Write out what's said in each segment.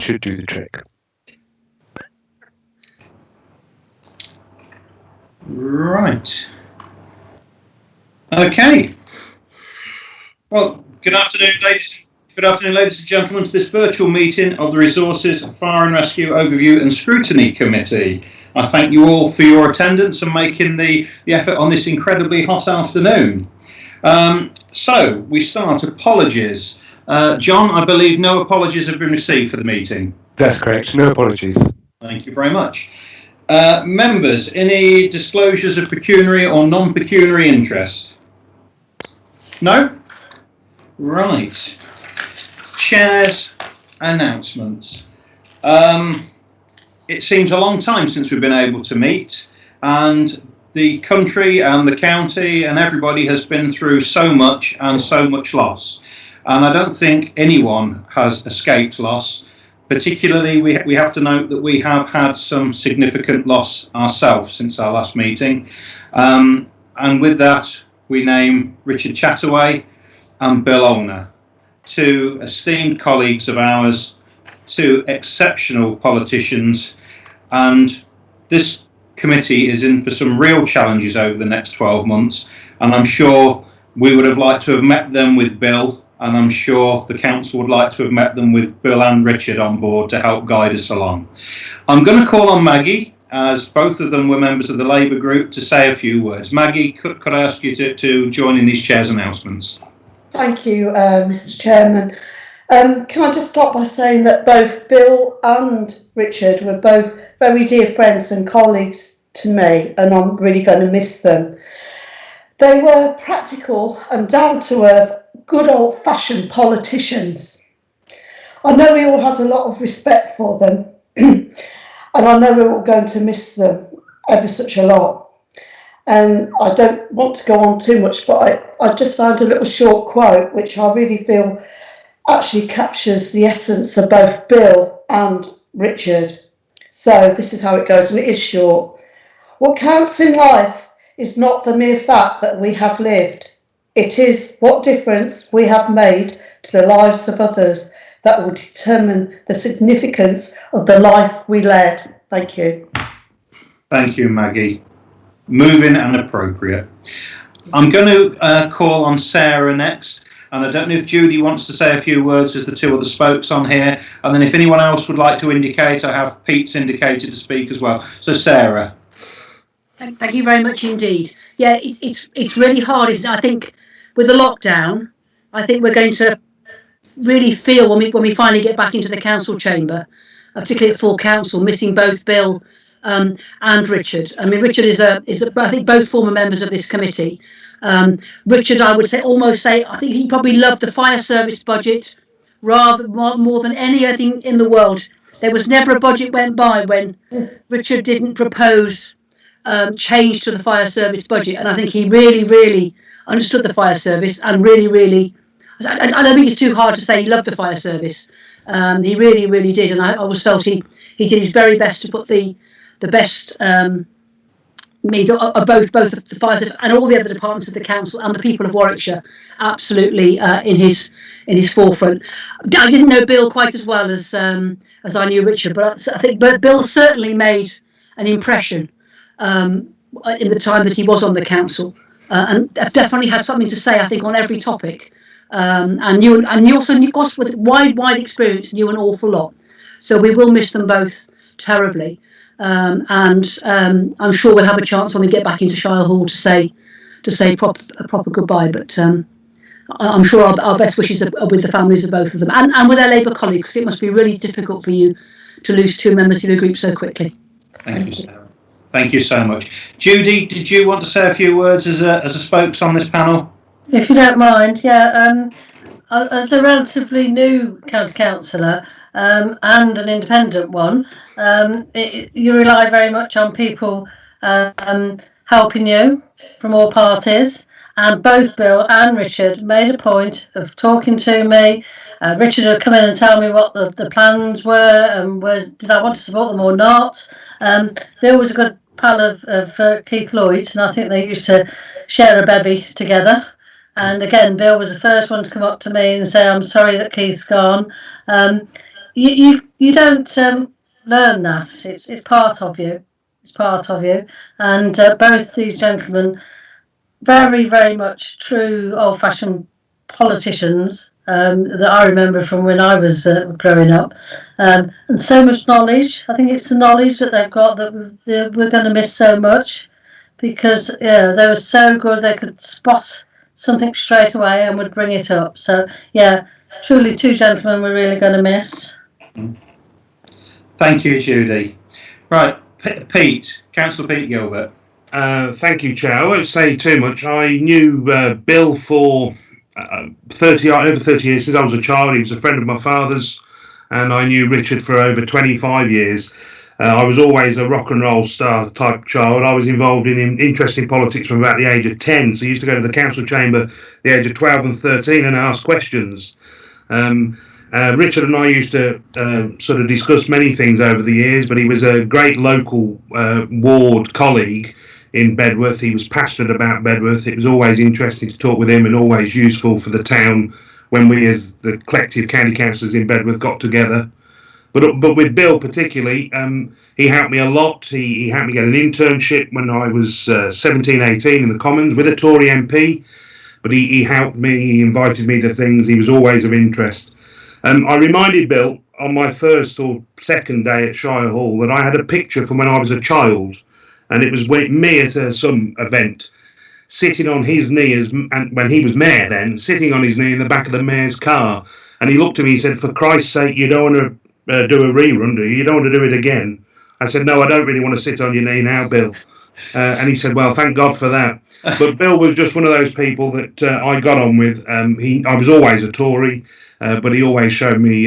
should do the trick. Right. Okay. Well, good afternoon, ladies. Good afternoon, ladies and gentlemen, to this virtual meeting of the Resources, Fire and Rescue Overview and Scrutiny Committee. I thank you all for your attendance and making the effort on this incredibly hot afternoon. So we start. Apologies. John, I believe no apologies have been received for the meeting. That's correct. No apologies. Thank you very much. Members, any disclosures of pecuniary or non-pecuniary interest? No? Right. Chair's announcements. It seems a long time since we've been able to meet, and the country and the county and everybody has been through so much and so much loss. And I don't think anyone has escaped loss. Particularly, we have to note that we have had some significant loss ourselves since our last meeting. And with that, we name Richard Chataway and Bill Olner, two esteemed colleagues of ours, two exceptional politicians, and this committee is in for some real challenges over the next 12 months, and I'm sure we would have liked to have met them with Bill, and I'm sure the council would like to have met them with Bill and Richard on board to help guide us along. I'm going to call on Maggie, as both of them were members of the Labour group, to say a few words. Maggie, could I ask you to join in these chair's announcements? Thank you, Mr. Chairman. Can I just start by saying that both Bill and Richard were both very dear friends and colleagues to me, and I'm really going to miss them. They were practical and down-to-earth, good old-fashioned politicians. I know we all had a lot of respect for them, and I know we're all going to miss them ever such a lot. And I don't want to go on too much, but I just found a little short quote which I really feel actually captures the essence of both Bill and Richard. So this is how it goes, and it is short. What counts in life is not the mere fact that we have lived. It is what difference we have made to the lives of others that will determine the significance of the life we led. Thank you. Thank you, Maggie. Moving and appropriate. I'm going to call on Sarah next, and I don't know if Judy wants to say a few words as the two other spokes on here, and then if anyone else would like to indicate, I have Pete's indicated to speak as well. So Sarah. Thank you very much indeed. Yeah, it's really hard, isn't it? I think with the lockdown, I think we're going to really feel when we finally get back into the council chamber, particularly at full council, missing both Bill and Richard. I mean, Richard is I think both former members of this committee. Richard, I would say, I think he probably loved the fire service budget more than anything in the world. There was never a budget went by when Richard didn't propose change to the fire service budget, and I think he really, really understood the fire service and really, I don't think it's too hard to say he loved the fire service. He really, really did, and I always felt he did his very best to put the best needs of both the fire service and all the other departments of the council and the people of Warwickshire absolutely in his forefront. I didn't know Bill quite as well as I knew Richard, but I think Bill certainly made an impression in the time that he was on the council, and definitely had something to say, I think, on every topic. And you also, with wide experience, knew an awful lot. So we will miss them both terribly. And I'm sure we'll have a chance when we get back into Shire Hall to say a proper goodbye. But I'm sure our best wishes are with the families of both of them and with their Labour colleagues. It must be really difficult for you to lose two members of your group so quickly. Thank you, Sarah. Thank you so much. Judy, did you want to say a few words as a spokes on this panel? If you don't mind, yeah. As a relatively new county councillor and an independent one, you rely very much on people helping you from all parties. And both Bill and Richard made a point of talking to me. Richard would come in and tell me what the plans were and did I want to support them or not. Bill was a good pal of Keith Lloyd's, and I think they used to share a bevy together. And again, Bill was the first one to come up to me and say, "I'm sorry that Keith's gone." you don't learn that. It's part of you. It's part of you. And both these gentlemen, very, very much true old-fashioned politicians that I remember from when I was growing up. And so much knowledge. I think it's the knowledge that they've got that we're going to miss so much, because they were so good. They could spot something straight away and would bring it up. So, yeah, truly two gentlemen we're really going to miss. Thank you, Judy. Right, Pete, Councillor Pete Gilbert. Thank you, Chair. I won't say too much. I knew Bill for over 30 years since I was a child. He was a friend of my father's, and I knew Richard for over 25 years. I was always a rock and roll star type child. I was involved in interesting politics from about the age of 10. So I used to go to the council chamber at the age of 12 and 13 and ask questions. Richard and I used to sort of discuss many things over the years, but he was a great local ward colleague in Bedworth. He was passionate about Bedworth. It was always interesting to talk with him and always useful for the town when we as the collective county councillors in Bedworth got together. But with Bill particularly, he helped me a lot. He helped me get an internship when I was 17, 18 in the Commons with a Tory MP. But he helped me, he invited me to things. He was always of interest. I reminded Bill on my first or second day at Shire Hall that I had a picture from when I was a child. And it was me at some event, sitting on his knee, and when he was mayor then, sitting on his knee in the back of the mayor's car. And he looked at me and said, "For Christ's sake, you don't want to do a rerun, do you? You don't want to do it again?" I said, "No, I don't really want to sit on your knee now, Bill." And he said, "Well, thank God for that." But Bill was just one of those people that I got on with. I was always a Tory, but he always showed me,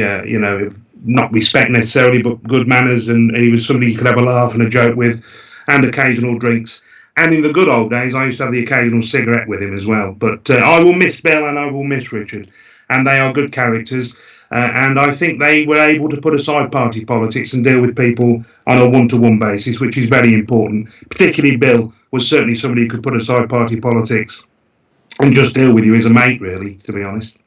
not respect necessarily, but good manners. And he was somebody you could have a laugh and a joke with, and occasional drinks. And in the good old days, I used to have the occasional cigarette with him as well. But I will miss Bill and I will miss Richard. And they are good characters. And I think they were able to put aside party politics and deal with people on a one-to-one basis, which is very important. Particularly Bill was certainly somebody who could put aside party politics and just deal with you as a mate, really, to be honest.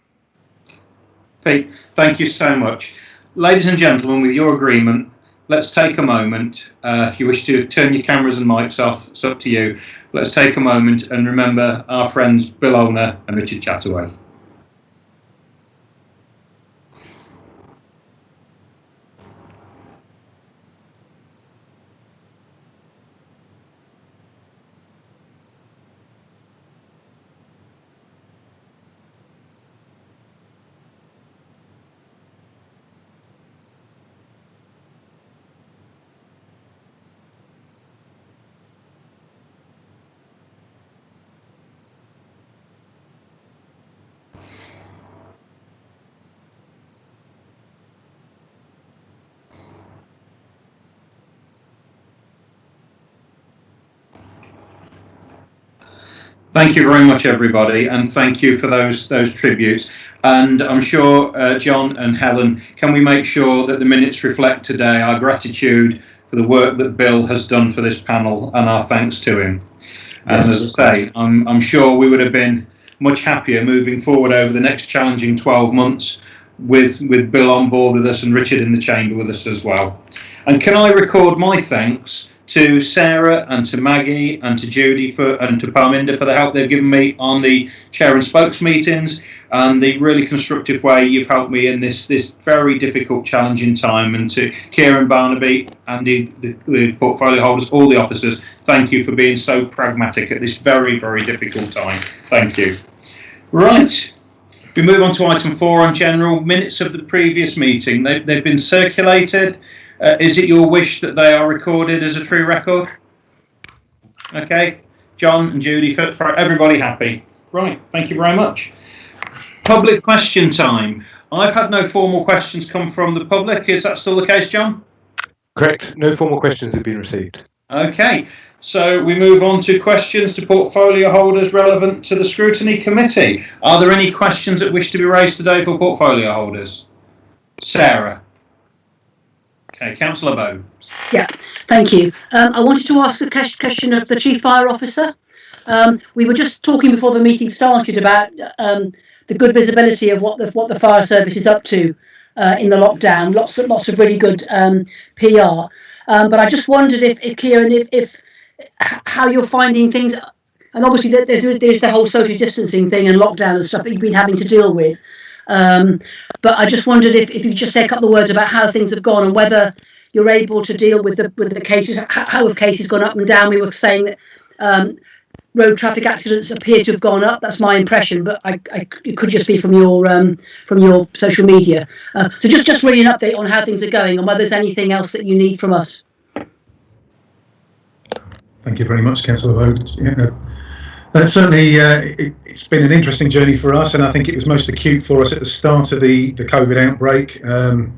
Pete, thank you so much. Ladies and gentlemen, with your agreement, let's take a moment. If you wish to turn your cameras and mics off, it's up to you. Let's take a moment and remember our friends Bill Olner and Richard Chataway. Thank you very much, everybody, and thank you for those tributes. And I'm sure, John and Helen, can we make sure that the minutes reflect today our gratitude for the work that Bill has done for this panel and our thanks to him. And as I say, I'm sure we would have been much happier moving forward over the next challenging 12 months with Bill on board with us and Richard in the chamber with us as well. And can I record my thanks to Sarah and to Maggie and to Judy and to Parminder for the help they've given me on the chair and spokes meetings and the really constructive way you've helped me in this very difficult, challenging time. And to Kieran Barnaby and the portfolio holders, all the officers, thank you for being so pragmatic at this very, very difficult time. Thank you. Right. We move on to item 4 on general minutes of the previous meeting. They've been circulated. Is it your wish that they are recorded as a true record? Okay, John and Judy, for everybody happy? Right, thank you very much. Public question time. I've had no formal questions come from the public. Is that still the case, John? Correct. No formal questions have been received. Okay, so we move on to questions to portfolio holders relevant to the Scrutiny Committee. Are there any questions that wish to be raised today for portfolio holders? Sarah. Okay, Councillor Bow. Yeah, thank you. I wanted to ask a question of the Chief Fire Officer. We were just talking before the meeting started about the good visibility of what the fire service is up to. in the lockdown. Lots of really good PR. But I just wondered if Kieran, if how you're finding things, and obviously there's the whole social distancing thing and lockdown and stuff that you've been having to deal with. But I just wondered if you just say a couple of words about how things have gone and whether you're able to deal with the cases. How have cases gone up and down? We were saying that road traffic accidents appear to have gone up. That's my impression, but it could just be from your social media. So just really an update on how things are going and whether there's anything else that you need from us. Thank you very much, Councillor Vode. Certainly, it's been an interesting journey for us, and I think it was most acute for us at the start of the COVID outbreak. It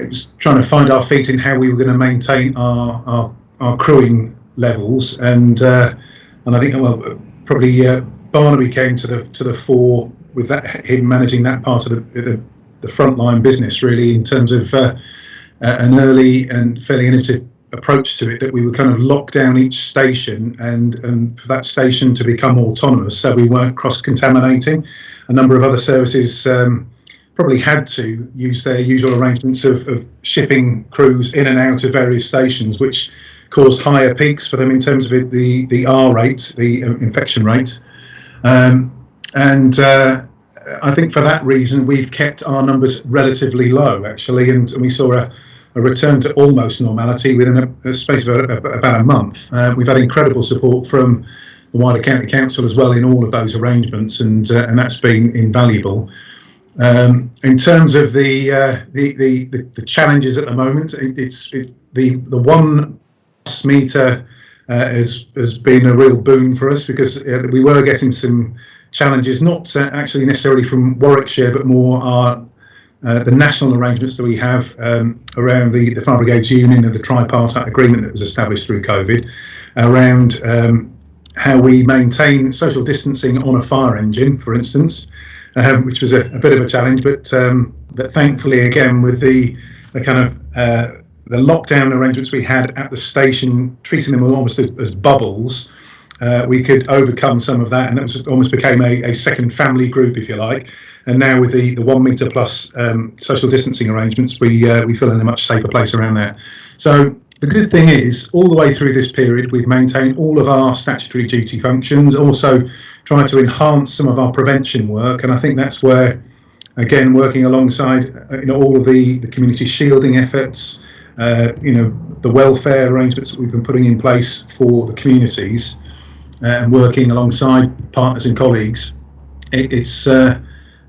was trying to find our feet in how we were going to maintain our crewing levels, and I think probably Barnaby came to the fore with that, him managing that part of the frontline business, really, in terms of an early and fairly innovative approach to it, that we would kind of lock down each station and for that station to become autonomous, so we weren't cross-contaminating. A number of other services probably had to use their usual arrangements of shipping crews in and out of various stations, which caused higher peaks for them in terms of the R rate, the infection rate. And I think for that reason we've kept our numbers relatively low, actually, and we saw a return to almost normality within a space of about a month. We've had incredible support from the wider county council as well in all of those arrangements, and that's been invaluable. In terms of the challenges at the moment, it's the 1 meter has been a real boon for us, because we were getting some challenges, not actually necessarily from Warwickshire, but more the national arrangements that we have around the Fire Brigades Union and the tripartite agreement that was established through COVID, around how we maintain social distancing on a fire engine, for instance, which was a bit of a challenge, but thankfully, again, with the kind of the lockdown arrangements we had at the station, treating them almost as bubbles, we could overcome some of that, and that almost became a second family group, if you like. And now with the 1 metre plus social distancing arrangements, we feel in a much safer place around that. So the good thing is, all the way through this period, we've maintained all of our statutory duty functions, also trying to enhance some of our prevention work. And I think that's where, again, working alongside all of the community shielding efforts, the welfare arrangements that we've been putting in place for the communities, and working alongside partners and colleagues,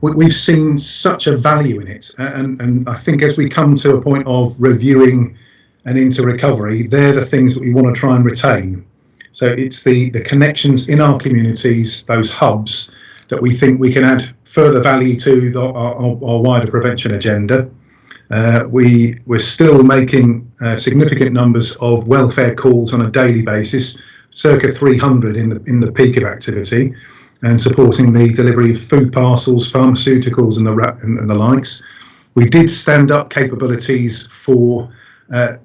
we've seen such a value in it. And I think as we come to a point of reviewing and into recovery, they're the things that we want to try and retain. So it's the connections in our communities, those hubs, that we think we can add further value to our wider prevention agenda. We're still making significant numbers of welfare calls on a daily basis, circa 300 in the peak of activity, and supporting the delivery of food parcels, pharmaceuticals, and the likes. We did stand up capabilities for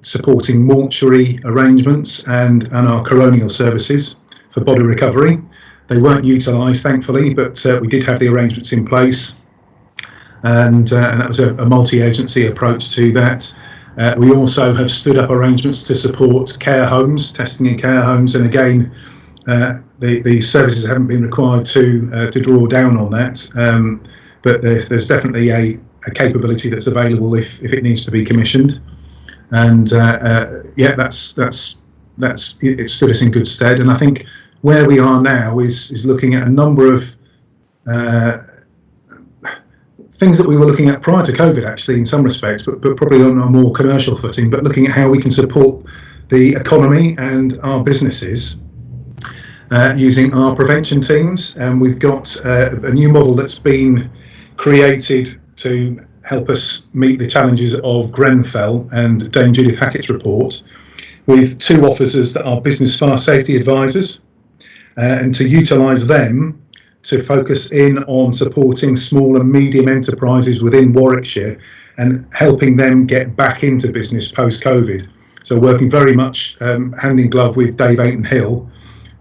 supporting mortuary arrangements and our coronial services for body recovery. They weren't utilised, thankfully, but we did have the arrangements in place, and that was a multi-agency approach to that. We also have stood up arrangements to support care homes, testing in care homes, and again, the services haven't been required to draw down on that, but there's definitely a capability that's available if it needs to be commissioned. And that's it stood us in good stead. And I think where we are now is looking at a number of things that we were looking at prior to COVID, actually, in some respects, but probably on a more commercial footing, but looking at how we can support the economy and our businesses using our prevention teams. And we've got a new model that's been created to help us meet the challenges of Grenfell and Dame Judith Hackett's report, with 2 officers that are business fire safety advisors, and to utilise them to focus in on supporting small and medium enterprises within Warwickshire and helping them get back into business post-COVID. So working very much hand in glove with Dave Ayton Hill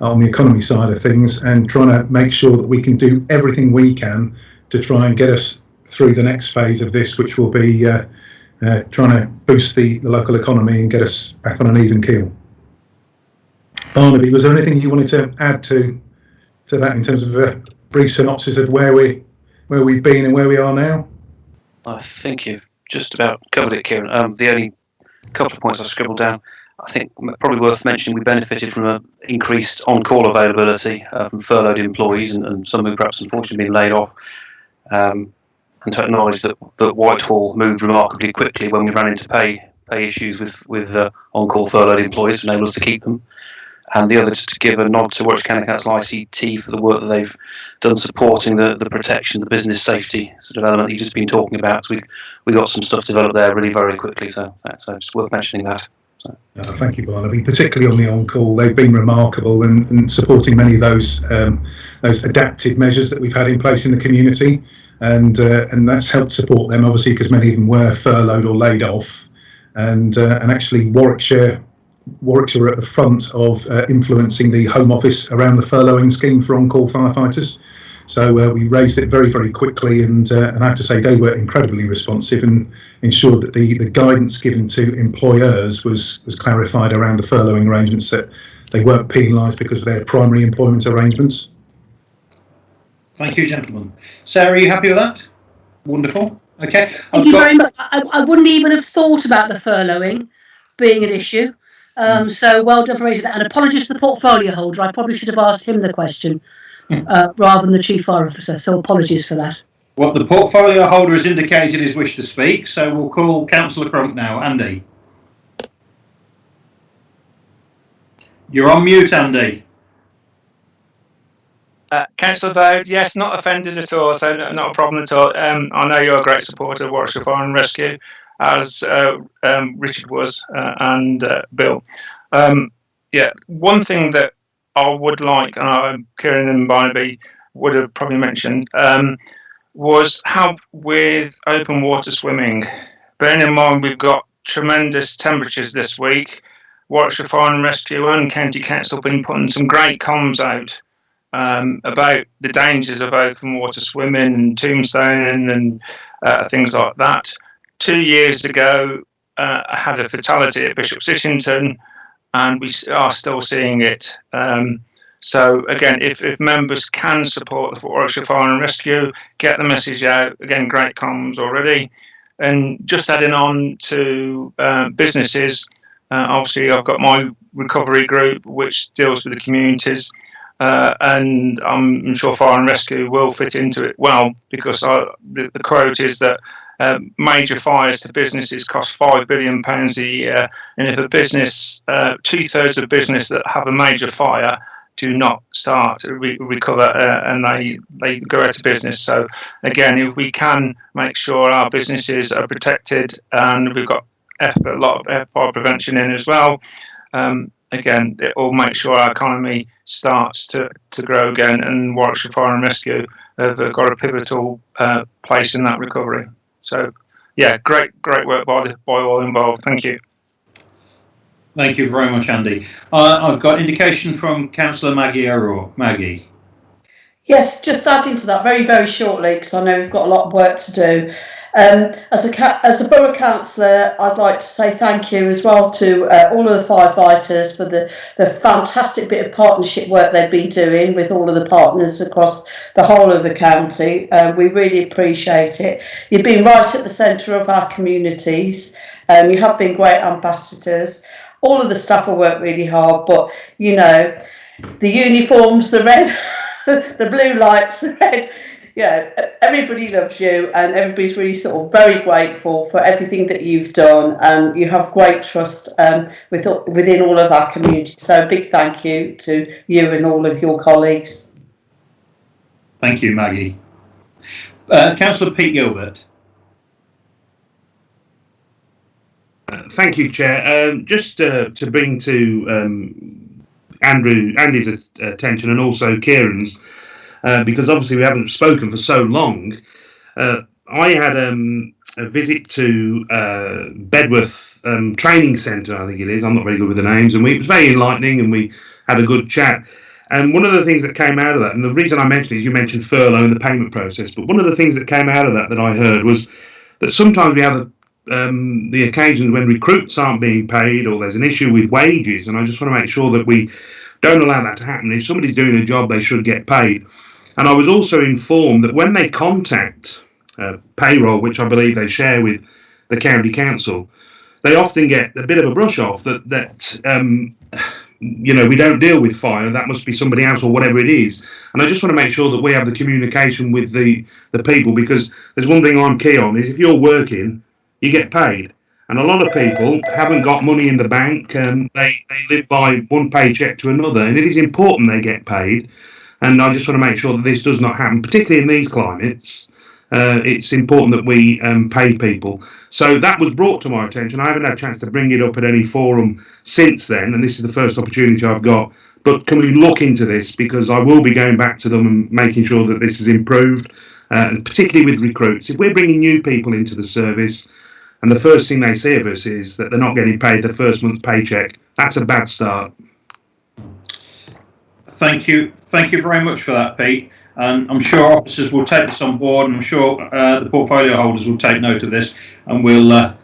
on the economy side of things, and trying to make sure that we can do everything we can to try and get us through the next phase of this, which will be trying to boost the local economy and get us back on an even keel. Barnaby, was there anything you wanted to add to that in terms of a brief synopsis of where we've been and where we are now? I think you've just about covered it, Kieran. The only couple of points I scribbled down, I think probably worth mentioning, we benefited from an increased on-call availability from furloughed employees and some who perhaps unfortunately been laid off. And to acknowledge that Whitehall moved remarkably quickly when we ran into pay issues with on-call furloughed employees, to enable us to keep them. And the other, just to give a nod to Warwickshire County Council ICT for the work that they've done supporting the protection, the business safety sort of element you've just been talking about. We got some stuff developed there really very quickly, so that's just worth mentioning that. So. Thank you, Barnaby. Particularly on the on-call, they've been remarkable and supporting many of those adaptive measures that we've had in place in the community, and that's helped support them obviously because many of them were furloughed or laid off, and actually Warwickshire are at the front of influencing the Home Office around the furloughing scheme for on-call firefighters. So we raised it very, very quickly, and I have to say they were incredibly responsive and ensured that the guidance given to employers was clarified around the furloughing arrangements, that they weren't penalised because of their primary employment arrangements. Thank you, gentlemen. Sarah, are you happy with that? Wonderful. Okay. Thank you very much. I wouldn't even have thought about the furloughing being an issue. So well done for raising that. And apologies to the portfolio holder. I probably should have asked him the question rather than the Chief Fire Officer. So apologies for that. Well, the portfolio holder has indicated his wish to speak. So we'll call Councillor Crump now. Andy. You're on mute, Andy. Councillor Bowd, yes, not offended at all, so not a problem at all. I know you're a great supporter of Warwickshire Fire and Rescue, as Richard was and Bill. Yeah, one thing that I would like, and Kieran and Barnaby would have probably mentioned, was help with open water swimming. Bearing in mind we've got tremendous temperatures this week, Warwickshire Fire and Rescue and County Council have been putting some great comms out about the dangers of open water swimming and tombstoning and things like that. 2 years ago, I had a fatality at Bishop Sittington, and we are still seeing it. So again, if members can support the Warwickshire Fire and Rescue, get the message out. Again, great comms already. And just adding on to businesses, obviously I've got my recovery group, which deals with the communities. And I'm sure Fire and Rescue will fit into it well, because the quote is that major fires to businesses cost £5 billion a year, and if a business, 2/3 of business that have a major fire do not start to recover, and they go out of business. So again, if we can make sure our businesses are protected, and we've got a lot of fire prevention in as well, again, it will make sure our economy starts to grow again, and Warwickshire Fire and Rescue have got a pivotal place in that recovery. So, yeah, great work by all involved. Thank you. Thank you very much, Andy. I've got indication from Councillor Maggie O'Rourke. Maggie. Yes, just adding to that very, very shortly, because I know we've got a lot of work to do. As a borough councillor, I'd like to say thank you as well to all of the firefighters for the fantastic bit of partnership work they've been doing with all of the partners across the whole of the county. We really appreciate it. You've been right at the centre of our communities. You have been great ambassadors. All of the staff have worked really hard, but you know, the uniforms, the red, the blue lights, the red. Yeah, everybody loves you, and everybody's really sort of very grateful for everything that you've done, and you have great trust within all of our community. So a big thank you to you and all of your colleagues. Thank you, Maggie. Councillor Pete Gilbert. Thank you, Chair. Just to bring to Andy's attention, and also Kieran's, because obviously we haven't spoken for so long. I had a visit to Bedworth Training Centre, I think it is. I'm not very good with the names, and it was very enlightening, and we had a good chat. And one of the things that came out of that, and the reason I mentioned it is you mentioned furlough and the payment process, but one of the things that came out of that I heard was that sometimes we have the occasions when recruits aren't being paid or there's an issue with wages, and I just want to make sure that we don't allow that to happen. If somebody's doing a job, they should get paid. And I was also informed that when they contact payroll, which I believe they share with the county council, they often get a bit of a brush off that we don't deal with fire, that must be somebody else or whatever it is. And I just want to make sure that we have the communication with the people, because there's one thing I'm key on, is if you're working, you get paid. And a lot of people haven't got money in the bank, and they live by one paycheck to another, and it is important they get paid. And I just want to make sure that this does not happen, particularly in these climates. It's important that we pay people. So that was brought to my attention. I haven't had a chance to bring it up at any forum since then, and this is the first opportunity I've got. But can we look into this, because I will be going back to them and making sure that this is improved, particularly with recruits. If we're bringing new people into the service and the first thing they see of us is that they're not getting paid their first month's paycheck, that's a bad start. Thank you very much for that, Pete. And I'm sure officers will take this on board, and I'm sure the portfolio holders will take note of this, and we'll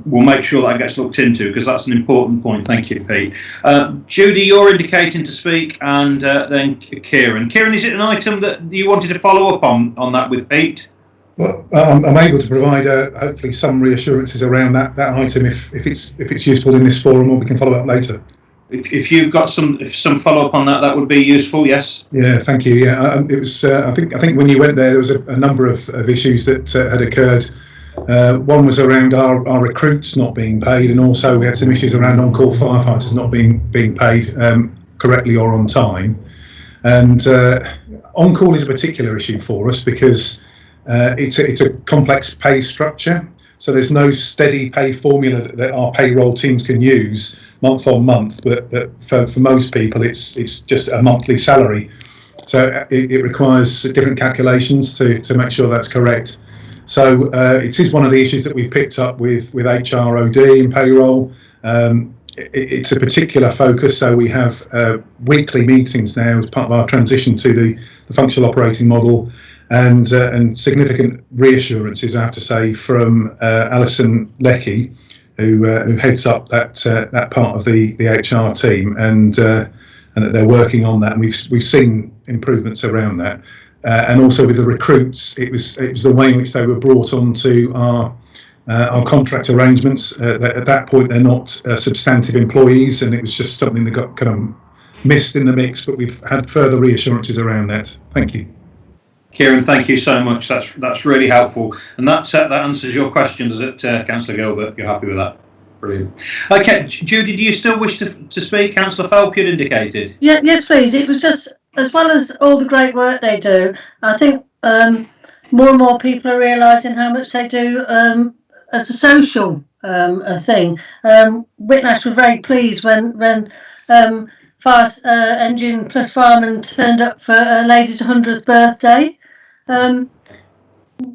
make sure that gets looked into, because that's an important point. Thank you, Pete. Judy, you're indicating to speak, and then Kieran. Kieran, is it an item that you wanted to follow up on that with Pete? Well, I'm able to provide hopefully some reassurances around that item if it's useful in this forum, or we can follow up later. If you've got some follow up on that, that would be useful. Yes. Yeah, thank you. Yeah, it was. I think when you went there was a number of issues that had occurred. One was around our recruits not being paid, and also we had some issues around on-call firefighters not being paid correctly or on time. And on-call is a particular issue for us because it's a complex pay structure. So there's no steady pay formula that our payroll teams can use month on month, but for most people it's just a monthly salary. So it requires different calculations to make sure that's correct. So it is one of the issues that we've picked up with HROD and payroll. It's a particular focus, so we have weekly meetings now as part of our transition to the functional operating model, and significant reassurances, I have to say, from Alison Leckie, who heads up that part of the HR team, and that they're working on that, and we've seen improvements around that. And also with the recruits, it was the way in which they were brought onto our contract arrangements. At that point, they're not substantive employees, and it was just something that got kind of missed in the mix. But we've had further reassurances around that. Thank you, Kieran. Thank you so much. That's really helpful, and that answers your question, does it, Councillor Gilbert? You're happy with that? Brilliant. Okay, Judy, do you still wish to speak? Councillor Phelps, you'd indicated. Yeah, yes, please. It was just, as well as all the great work they do, I think more and more people are realising how much they do as a social thing. Whitnash were very pleased when Fire Engine plus Fireman turned up for a lady's 100th birthday.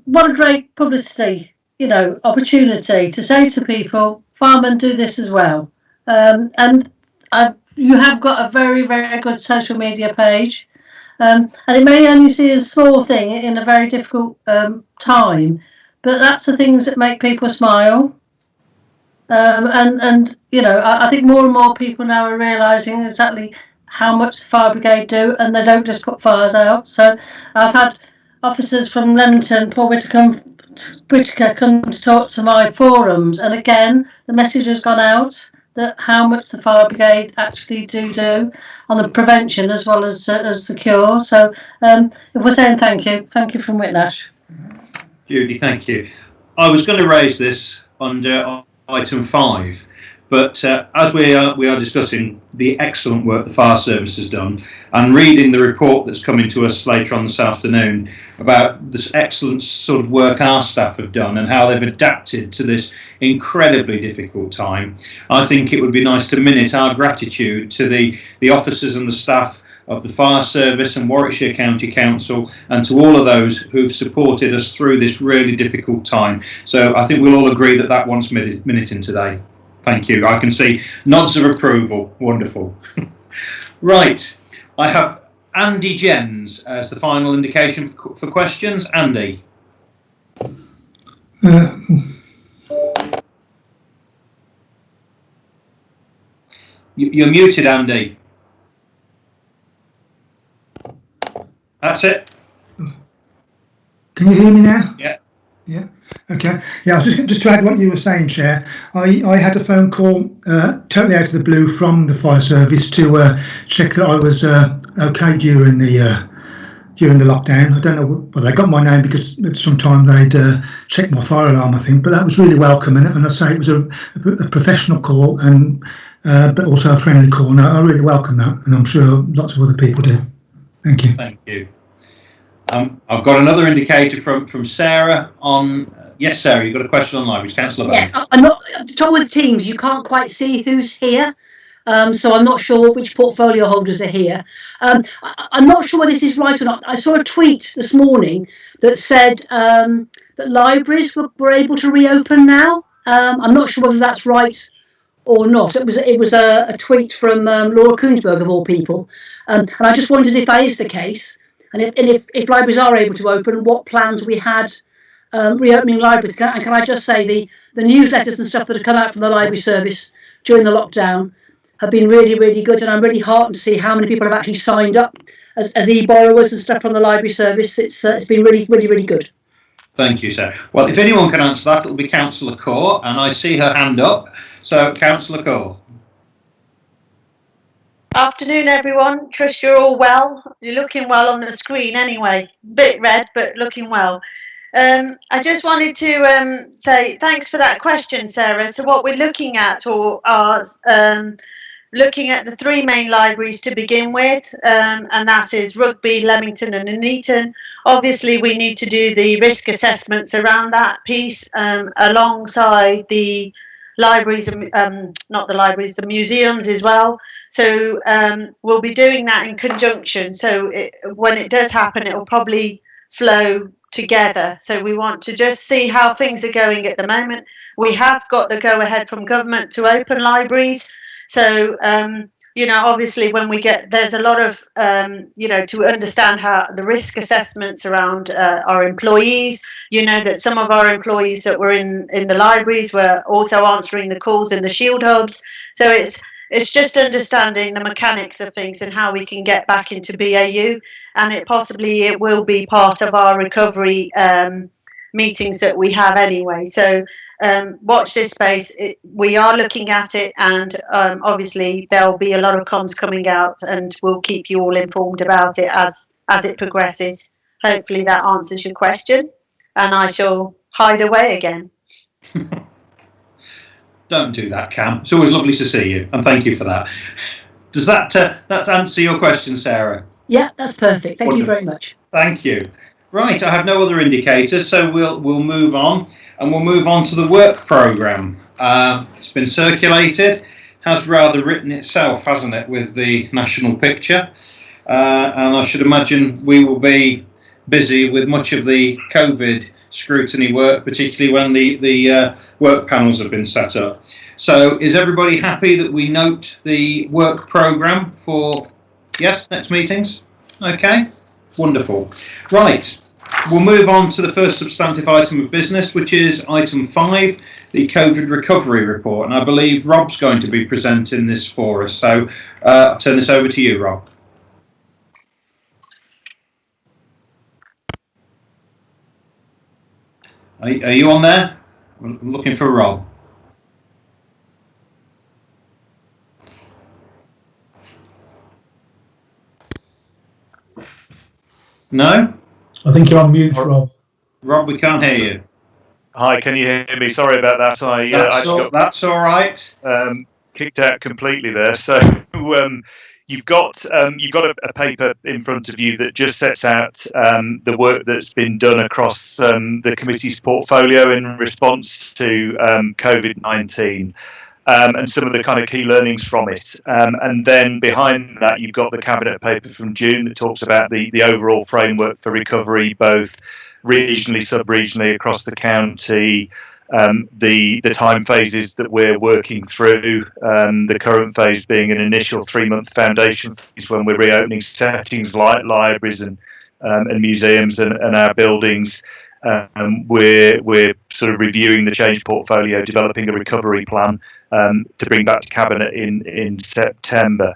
What a great publicity, opportunity to say to people, firemen do this as well. And you have got a very, very good social media page, and it may only seem a small thing in a very difficult time, but that's the things that make people smile. I think more and more people now are realising exactly how much the fire brigade do, and they don't just put fires out. So I've had officers from Leamington, Paul Whitaker, come to talk to my forums, and again the message has gone out that how much the fire brigade actually do on the prevention as well as the cure. So if we're saying thank you from Whitnash. Judy, thank you. I was going to raise this under item 5, but as we are discussing the excellent work the fire service has done, and reading the report that's coming to us later on this afternoon about this excellent sort of work our staff have done and how they've adapted to this incredibly difficult time, I think it would be nice to minute our gratitude to the officers and the staff of the fire service and Warwickshire County Council, and to all of those who've supported us through this really difficult time. So I think we'll all agree that wants minuting today. Thank you. I can see nods of approval. Wonderful. Right. I have Andy Jens as the final indication for questions. Andy. You're muted, Andy. That's it. Can you hear me now? Yeah. Yeah. Okay. Yeah, I was just to add what you were saying, Chair. I had a phone call totally out of the blue from the fire service to check that I was okay during the lockdown. I don't know, well, they got my name because at some time they'd checked my fire alarm, I think, but that was really welcome. And I say it was a professional call, and but also a friendly call. And I really welcome that, and I'm sure lots of other people do. Thank you. Thank you. I've got another indicator from Sarah on. Yes, Sarah, you've got a question on libraries, Councillor. Yes, I'm not. The trouble with Teams, you can't quite see who's here, so I'm not sure which portfolio holders are here. I'm not sure whether this is right or not. I saw a tweet this morning that said that libraries were able to reopen now. I'm not sure whether that's right or not. It was a tweet from Laura Koonsberg, of all people, and I just wondered if that is the case, and if libraries are able to open, what plans we had reopening libraries. And can I just say the newsletters and stuff that have come out from the library service during the lockdown have been really, really good, and I'm really heartened to see how many people have actually signed up as e-borrowers and stuff from the library service. It's been really, really, really good. Thank you, Sarah. Well, if anyone can answer that, it'll be Councillor Core, and I see her hand up. So, Councillor Core. Afternoon, everyone. Trust you're all well. You're looking well on the screen anyway. Bit red, but looking well. I just wanted to say thanks for that question, Sarah. So what we're looking at are looking at the three main libraries to begin with, and that is Rugby, Leamington and Nuneaton. Obviously, we need to do the risk assessments around that piece alongside the libraries, not the libraries, the museums as well. So we'll be doing that in conjunction. So when it does happen, it will probably flow together. So we want to just see how things are going at the moment. We have got the go ahead from government to open libraries. So you know, obviously when we get, there's a lot of you know, to understand how the risk assessments around our employees. You know that some of our employees that were in the libraries were also answering the calls in the shield hubs. So it's just understanding the mechanics of things and how we can get back into BAU, and it will be part of our recovery meetings that we have anyway. So watch this space. We are looking at it, and obviously there'll be a lot of comms coming out, and we'll keep you all informed about it as it progresses. Hopefully that answers your question, and I shall hide away again. Don't do that, Cam. It's always lovely to see you, and thank you for that. Does that answer your question, Sarah? Yeah, that's perfect. Thank you very much. Thank you. Right, I have no other indicators, so we'll move on, and we'll move on to the work programme. It's been circulated, has rather written itself, hasn't it, with the national picture, and I should imagine we will be busy with much of the COVID scrutiny work, particularly when the work panels have been set up. So is everybody happy that we note the work programme for, yes, next meetings? Okay, wonderful. Right, we'll move on to the first substantive item of business, which is item 5, the COVID recovery report. And I believe Rob's going to be presenting this for us. So I'll turn this over to you, Rob. Are you on there? I'm looking for Rob. No? I think you're on mute, Rob. Rob, we can't hear you. Hi, can you hear me? Sorry about that. That's all right. Kicked out completely there. So you've got a paper in front of you that just sets out the work that's been done across the committee's portfolio in response to COVID-19 and some of the kind of key learnings from it. And then behind that, you've got the cabinet paper from June that talks about the overall framework for recovery, both regionally, sub-regionally across the county, The time phases that we're working through, the current phase being an initial 3-month foundation phase when we're reopening settings like libraries and museums and our buildings. We're sort of reviewing the change portfolio, developing a recovery plan to bring back to Cabinet in September.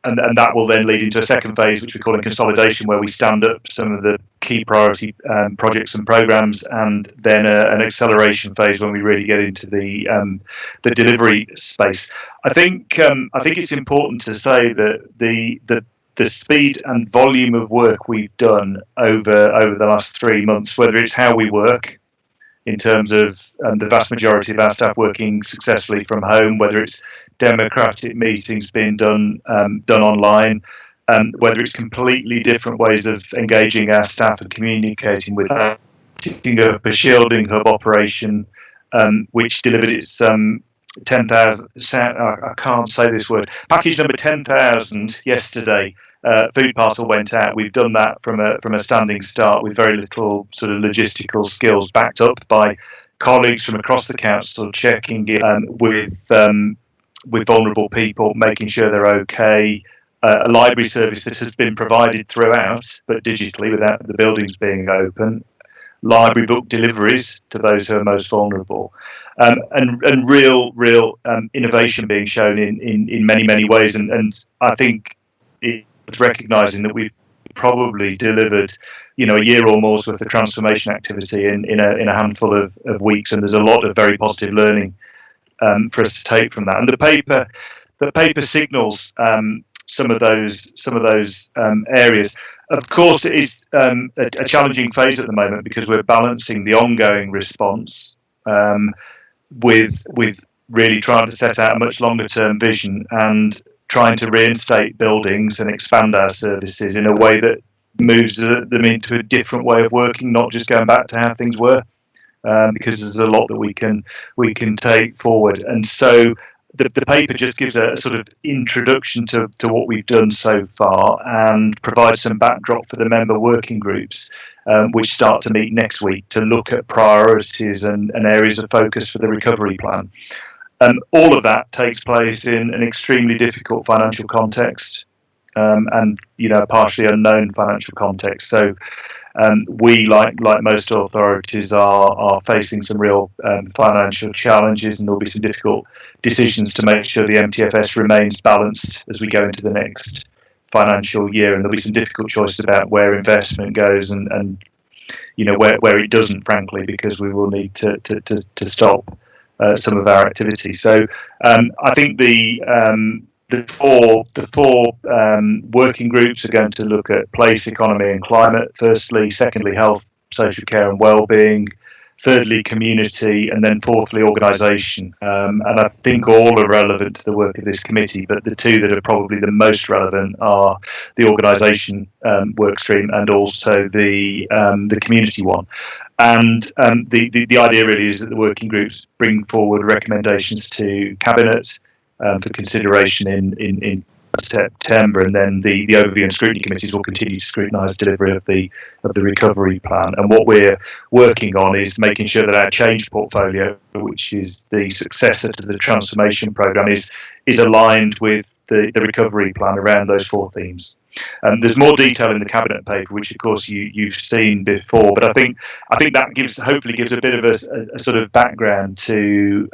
And that will then lead into a second phase, which we call in consolidation, where we stand up some of the key priority projects and programs, and then an acceleration phase when we really get into the delivery space. I think it's important to say that the speed and volume of work we've done over the last 3 months, whether it's how we work, in terms of the vast majority of our staff working successfully from home, whether it's democratic meetings being done online, whether it's completely different ways of engaging our staff and communicating with them, setting up a shielding hub operation, which delivered its 10,000, I can't say this word, package number 10,000 yesterday. Food parcel went out. We've done that from a standing start with very little sort of logistical skills, backed up by colleagues from across the council checking in with vulnerable people, making sure they're okay. A library service that has been provided throughout, but digitally without the buildings being open. Library book deliveries to those who are most vulnerable, and real innovation being shown in many ways. And I think it's recognising that we've probably delivered, a year or more's worth of transformation activity in a handful of weeks, and there's a lot of very positive learning for us to take from that. And the paper signals some of those areas. Of course, it is a challenging phase at the moment because we're balancing the ongoing response with really trying to set out a much longer term vision and trying to reinstate buildings and expand our services in a way that moves them into a different way of working, not just going back to how things were, because there's a lot that we can take forward. And so the paper just gives a sort of introduction to what we've done so far and provides some backdrop for the member working groups, which start to meet next week to look at priorities and areas of focus for the recovery plan. All of that takes place in an extremely difficult financial context, and partially unknown financial context. So we, like most authorities, are facing some real financial challenges, and there'll be some difficult decisions to make sure the MTFS remains balanced as we go into the next financial year. And there'll be some difficult choices about where investment goes and where it doesn't, frankly, because we will need to stop some of our activity. So I think the four working groups are going to look at place, economy and climate firstly, secondly health, social care and well-being, thirdly community, and then fourthly organisation. And I think all are relevant to the work of this committee, but the two that are probably the most relevant are the organisation work stream and also the community one. And the idea really is that the working groups bring forward recommendations to Cabinet for consideration in September, and then the overview and scrutiny committees will continue to scrutinise delivery of the recovery plan. And what we're working on is making sure that our change portfolio, which is the successor to the transformation programme, is aligned with the recovery plan around those four themes. There's more detail in the Cabinet paper, which of course you've seen before, but I think that hopefully gives a bit of a sort of background to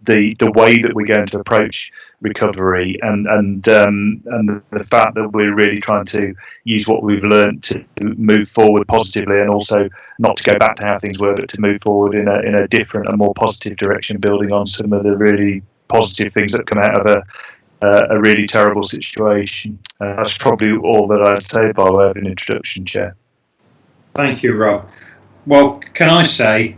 the way that we're going to approach recovery and the fact that we're really trying to use what we've learned to move forward positively, and also not to go back to how things were, but to move forward in a different and more positive direction, building on some of the really positive things that come out of a really terrible situation. That's probably all that I'd say by way of an introduction, Chair. Thank you, Rob. Well, can I say,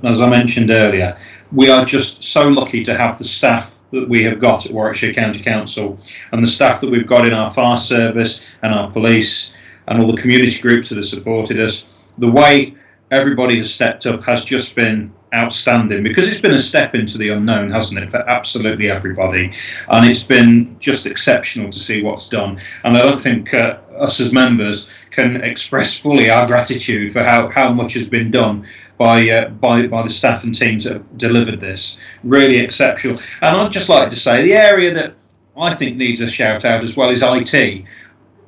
as I mentioned earlier, we are just so lucky to have the staff that we have got at Warwickshire County Council, and the staff that we've got in our fire service and our police and all the community groups that have supported us. The way everybody has stepped up has just been outstanding, because it's been a step into the unknown, hasn't it, for absolutely everybody, and it's been just exceptional to see what's done. And I don't think us as members can express fully our gratitude for how much has been done by the staff and teams that have delivered this. Really exceptional. And I'd just like to say the area that I think needs a shout out as well is IT.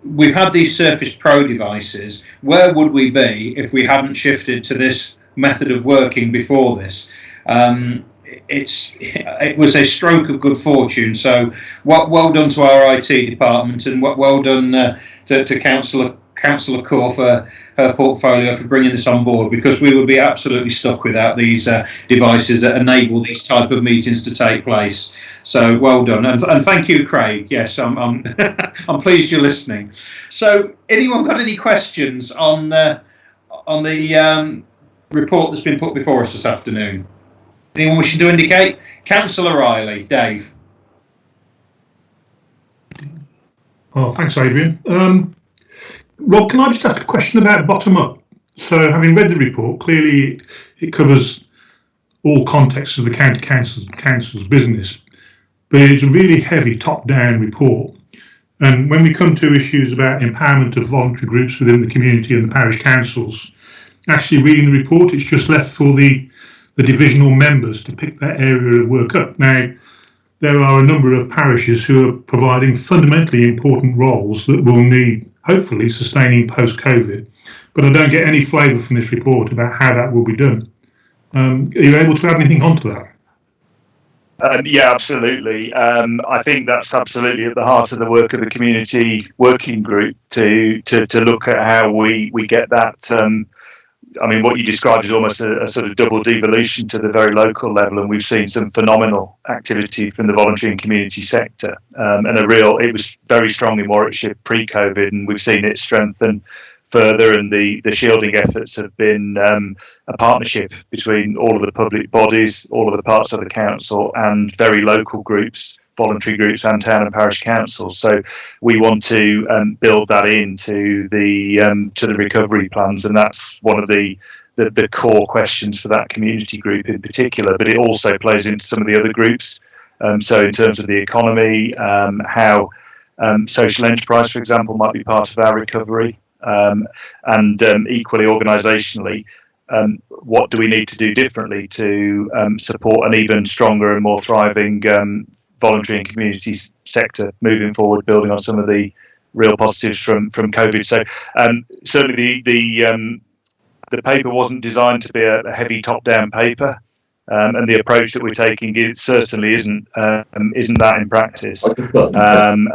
We've had these Surface Pro devices. Where would we be if we hadn't shifted to this method of working before this? It was a stroke of good fortune. So well done to our IT department, and well done to Councillor Core for her portfolio for bringing this on board, because we would be absolutely stuck without these devices that enable these type of meetings to take place. So well done, and thank you, Craig. Yes, I'm I'm pleased you're listening. So, anyone got any questions on the report that's been put before us this afternoon? Anyone wishing to indicate? Councillor Riley, Dave. Oh, thanks, Adrian. Rob, can I just ask a question about bottom up? So, having read the report, clearly it covers all contexts of the county council's business, but it's a really heavy top-down report. And when we come to issues about empowerment of voluntary groups within the community and the parish councils, actually reading the report, it's just left for the divisional members to pick that area of work up. Now, there are a number of parishes who are providing fundamentally important roles that will need, hopefully, sustaining post-COVID, but I don't get any flavour from this report about how that will be done. Are you able to add anything onto that? Yeah, absolutely. I think that's absolutely at the heart of the work of the community working group to look at how we get that. I mean, what you described is almost a sort of double devolution to the very local level, and we've seen some phenomenal activity from the voluntary and community sector, and it was very strong in Warwickshire pre-COVID, and we've seen it strengthen further, and the shielding efforts have been a partnership between all of the public bodies, all of the parts of the council, and very local groups, voluntary groups, and town and parish councils. So we want to build that into the recovery plans, and that's one of the core questions for that community group in particular. But it also plays into some of the other groups. So in terms of the economy, how social enterprise, for example, might be part of our recovery. And equally organisationally, what do we need to do differently to support an even stronger and more thriving voluntary and community sector moving forward, building on some of the real positives from COVID. So certainly the paper wasn't designed to be a heavy top-down paper, and the approach that we're taking certainly isn't that in practice, and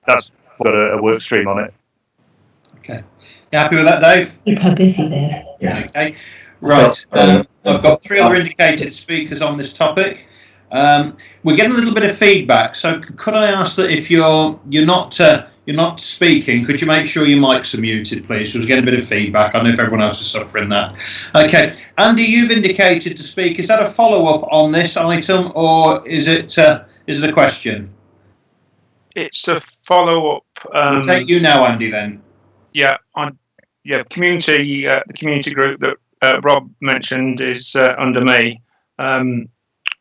that's got a work stream on it. Okay. You happy with that, Dave? Keep her busy there. Yeah. Okay. Right. I've got 3 other indicated speakers on this topic. We're getting a little bit of feedback, so could I ask that if you're not speaking, could you make sure your mics are muted, please? So we're getting a bit of feedback. I know if everyone else is suffering that. Okay. Andy, you've indicated to speak. Is that a follow-up on this item, or is it a question? It's a follow-up. We'll take you now, Andy, then. Yeah, the community group that Rob mentioned is under me.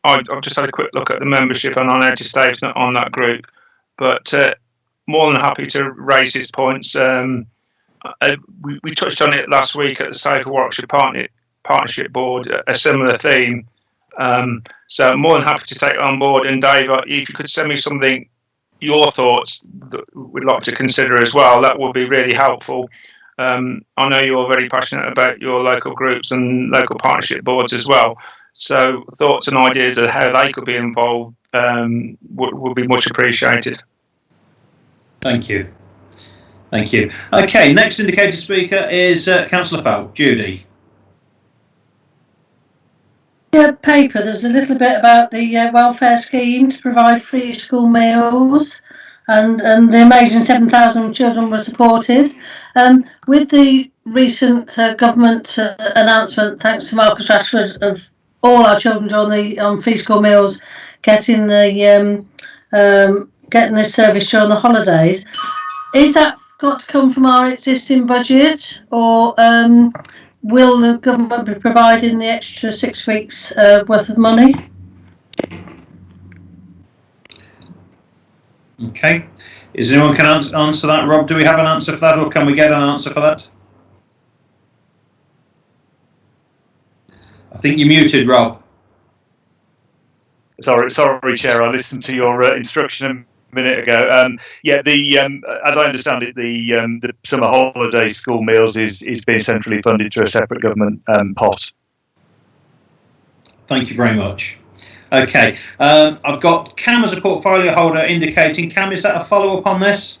I've just had a quick look at the membership, and I noticed Dave's not on that group, but more than happy to raise his points. We touched on it last week at the Safer Warwickshire Partnership Board, a similar theme. So I'm more than happy to take it on board. And Dave, if you could send me something, your thoughts that we'd like to consider as well, that would be really helpful. I know you're very passionate about your local groups and local partnership boards as well. So thoughts and ideas of how they could be involved would be much appreciated. Thank you. Thank you. Okay, next indicated speaker is Councillor Falk, Judy. Yeah, paper. There's a little bit about the welfare scheme to provide free school meals, and the amazing 7,000 children were supported. With the recent government announcement, thanks to Marcus Rashford, of all our children on free school meals getting this service during the holidays, is that got to come from our existing budget, or will the government be providing the extra 6 weeks worth of money? Okay. Is anyone can answer that? Rob, do we have an answer for that, or can we get an answer for that? I think you're muted, Rob. Sorry, Chair. I listened to your instruction a minute ago. As I understand it, the summer holiday school meals is being centrally funded through a separate government pot. Thank you very much. Okay, I've got Cam as a portfolio holder indicating. Cam, is that a follow-up on this?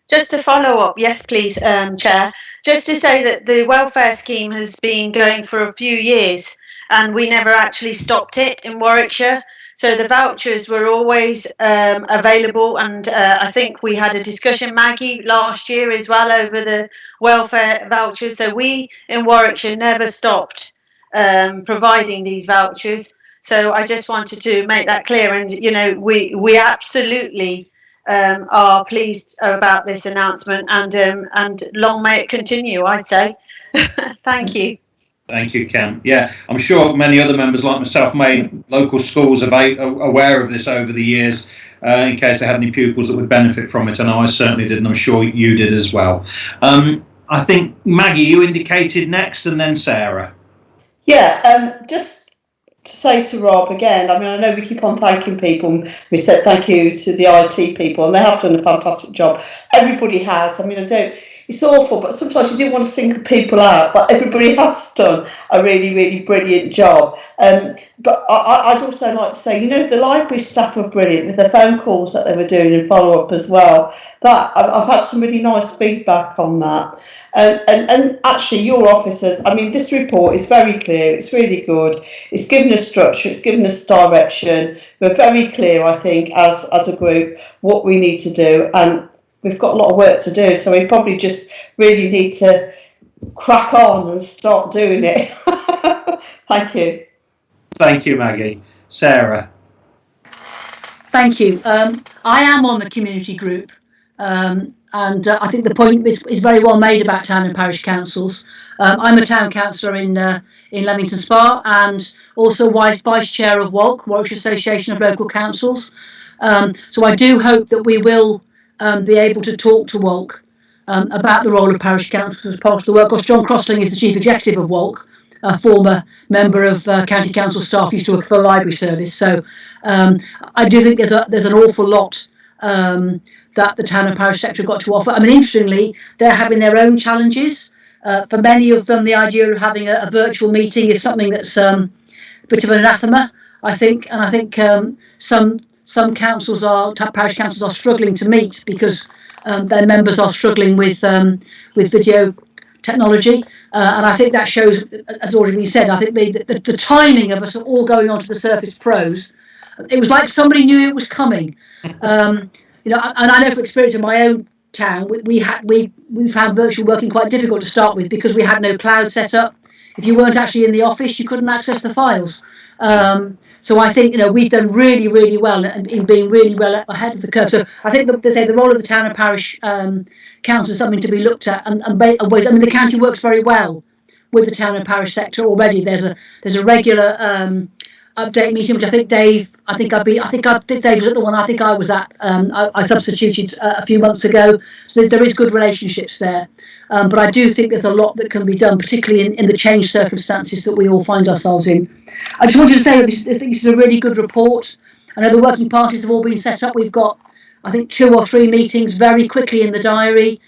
Just to follow up, yes, please, Chair. Just to say that the welfare scheme has been going for a few years and we never actually stopped it in Warwickshire. So the vouchers were always available, and I think we had a discussion, Maggie, last year as well over the welfare vouchers. So we in Warwickshire never stopped providing these vouchers. So I just wanted to make that clear, and you know, we absolutely are pleased about this announcement, and long may it continue, I'd say. Thank you. Thank you, Cam. Yeah, I'm sure many other members like myself made local schools aware of this over the years in case they had any pupils that would benefit from it. I know I certainly did, and I'm sure you did as well. I think, Maggie, you indicated next, and then Sarah. Yeah, just to say to Rob again, I mean, I know we keep on thanking people. We said thank you to the IT people, and they have done a fantastic job. Everybody has. I mean, it's awful, but sometimes you do want to single people out, but everybody has done a really, really brilliant job. But I'd also like to say, you know, the library staff were brilliant with the phone calls that they were doing and follow-up as well. That I've had some really nice feedback on that. And actually, your officers, I mean, this report is very clear. It's really good. It's given us structure. It's given us direction. We're very clear, I think, as a group, what we need to do. And we've got a lot of work to do, so we probably just really need to crack on and start doing it. Thank you. Thank you, Maggie. Sarah. Thank you. I am on the community group, and I think the point is very well made about town and parish councils. I'm a town councillor in Leamington Spa, and also vice chair of WALC, Warwickshire Association of Local Councils. So I do hope that we will be able to talk to WALC about the role of parish councils as part of the work. Because John Crossling is the chief executive of WALC, a former member of county council staff, used to work for the library service. So I do think there's an awful lot that the town and parish sector have got to offer. I mean, interestingly, they're having their own challenges. For many of them, the idea of having a virtual meeting is something that's a bit of an anathema, I think. And I think some councils parish councils are struggling to meet because their members are struggling with video technology, and I think that shows, as already been said, I think the timing of us all going onto the Surface Pros, it was like somebody knew it was coming. You know, and I know from experience in my own town, we found virtual working quite difficult to start with because we had no cloud set up. If you weren't actually in the office, you couldn't access the files. So I think, you know, we've done really, really well in being really well ahead of the curve. So I think the role of the town and parish council is something to be looked at. And ways. I mean, the county works very well with the town and parish sector already. There's a regular update meeting, which I think Dave was at the one I think I was at. I substituted a few months ago. So there is good relationships there. But I do think there's a lot that can be done, particularly in the changed circumstances that we all find ourselves in. I just wanted to say that this is a really good report. I know the working parties have all been set up. We've got, I think, 2 or 3 meetings very quickly in the diary,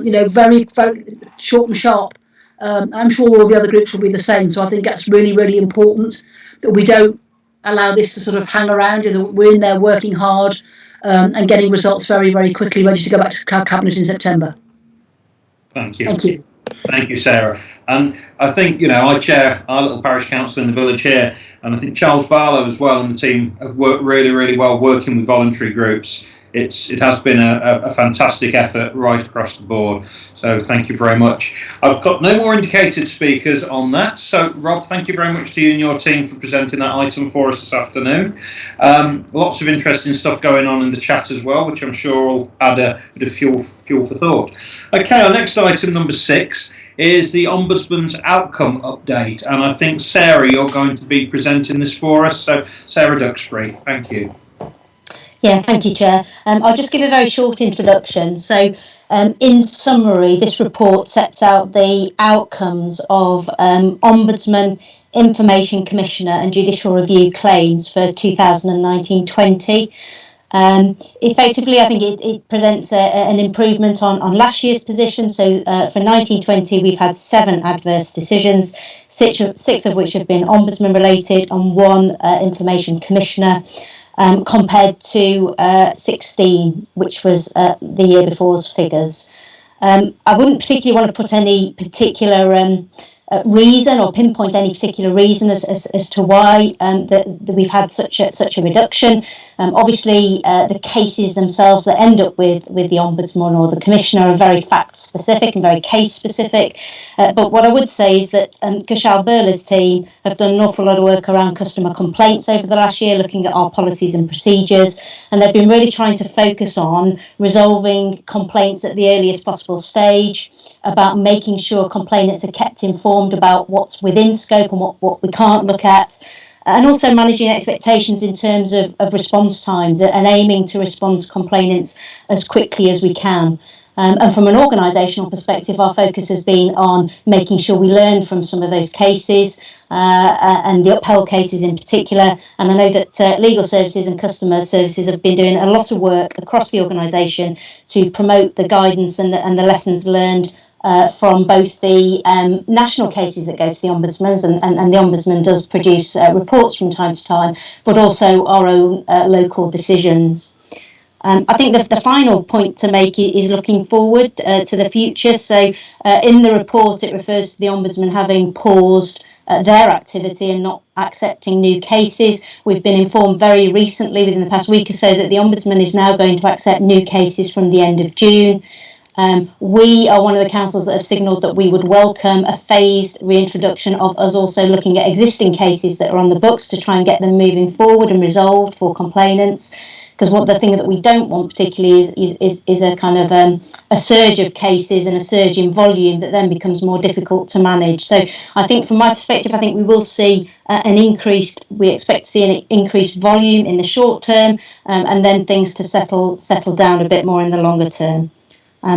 you know, very, very short and sharp. I'm sure all the other groups will be the same. So I think that's really, really important that we don't allow this to sort of hang around. We're in there working hard and getting results very, very quickly, ready to go back to Cabinet in September. Thank you. Thank you. Thank you, Sarah. And I think, you know, I chair our little parish council in the village here, and I think Charles Barlow as well and the team have worked really, really well working with voluntary groups. It has been a fantastic effort right across the board. So thank you very much. I've got no more indicated speakers on that. So Rob, thank you very much to you and your team for presenting that item for us this afternoon. Lots of interesting stuff going on in the chat as well, which I'm sure will add a bit of fuel for thought. Okay, our next item, number 6, is the Ombudsman's outcome update. And I think, Sarah, you're going to be presenting this for us. So Sarah Duxbury, thank you. Yeah, thank you, Chair. I'll just give a very short introduction. So, in summary, this report sets out the outcomes of Ombudsman Information Commissioner and Judicial Review claims for 2019-20. Effectively, I think it presents an improvement on last year's position. So for 1920, we've had 7 adverse decisions, six of which have been Ombudsman related and 1 Information Commissioner, compared to 16, which was the year before's figures. I wouldn't particularly want to put any particular reason or pinpoint any particular reason as to why that we've had such a reduction. Obviously, the cases themselves that end up with the Ombudsman or the Commissioner are very fact specific and very case specific. But what I would say is that Kushal Birla's team have done an awful lot of work around customer complaints over the last year, looking at our policies and procedures, and they've been really trying to focus on resolving complaints at the earliest possible stage, about making sure complainants are kept informed about what's within scope and what we can't look at, and also managing expectations in terms of response times and aiming to respond to complainants as quickly as we can. And from an organisational perspective, our focus has been on making sure we learn from some of those cases and the upheld cases in particular. And I know that legal services and customer services have been doing a lot of work across the organisation to promote the guidance and the lessons learned from both the national cases that go to the Ombudsman, and the Ombudsman does produce reports from time to time, but also our own local decisions. I think the final point to make is looking forward to the future. So in the report, it refers to the Ombudsman having paused their activity and not accepting new cases. We've been informed very recently, within the past week or so, that the Ombudsman is now going to accept new cases from the end of June. We are one of the councils that have signalled that we would welcome a phased reintroduction of us also looking at existing cases that are on the books to try and get them moving forward and resolved for complainants. Because the thing that we don't want particularly is a kind of a surge of cases and a surge in volume that then becomes more difficult to manage. So I think from my perspective, I think we will see we expect to see an increased volume in the short term, and then things to settle down a bit more in the longer term.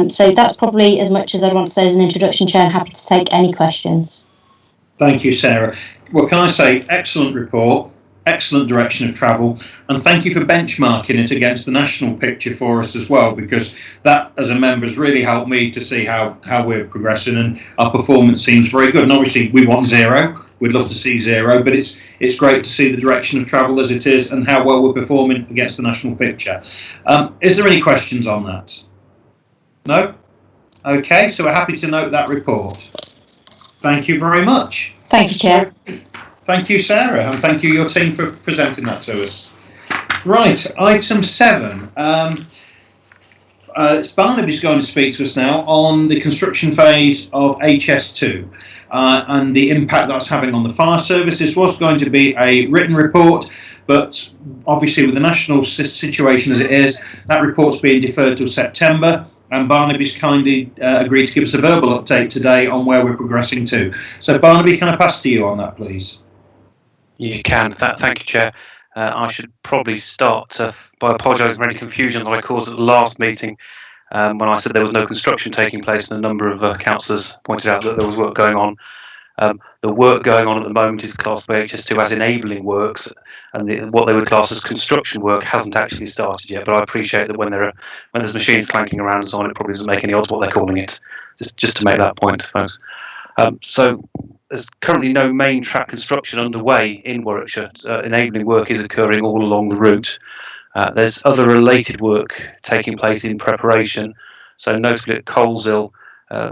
So that's probably as much as I want to say as an introduction, Chair, and happy to take any questions. Thank you, Sarah. Well, can I say, excellent report, excellent direction of travel, and thank you for benchmarking it against the national picture for us as well, because that, as a member, has really helped me to see how we're progressing, and our performance seems very good. And obviously, we want 0. We'd love to see 0, but it's great to see the direction of travel as it is and how well we're performing against the national picture. Is there any questions on that? No? Okay, so we're happy to note that report. Thank you very much. Thank you, Chair. Thank you, Sarah, and thank you, your team, for presenting that to us. Right, item 7. Barnaby's going to speak to us now on the construction phase of HS2 and the impact that's having on the fire service. This was going to be a written report, but obviously with the national situation as it is, that report's being deferred till September. And Barnaby's kindly agreed to give us a verbal update today on where we're progressing to. So, Barnaby, can I pass to you on that, please? You can. Thank you, Chair. I should probably start by apologising for any confusion that I caused at the last meeting when I said there was no construction taking place, and a number of councillors pointed out that there was work going on. The work going on at the moment is classed by HS2 as enabling works, and what they would class as construction work hasn't actually started yet. But I appreciate that when there's machines clanking around and so on, it probably doesn't make any odds what they're calling it. Just to make that point, folks. So there's currently no main track construction underway in Warwickshire. Enabling work is occurring all along the route. There's other related work taking place in preparation. So notably at Coleshill,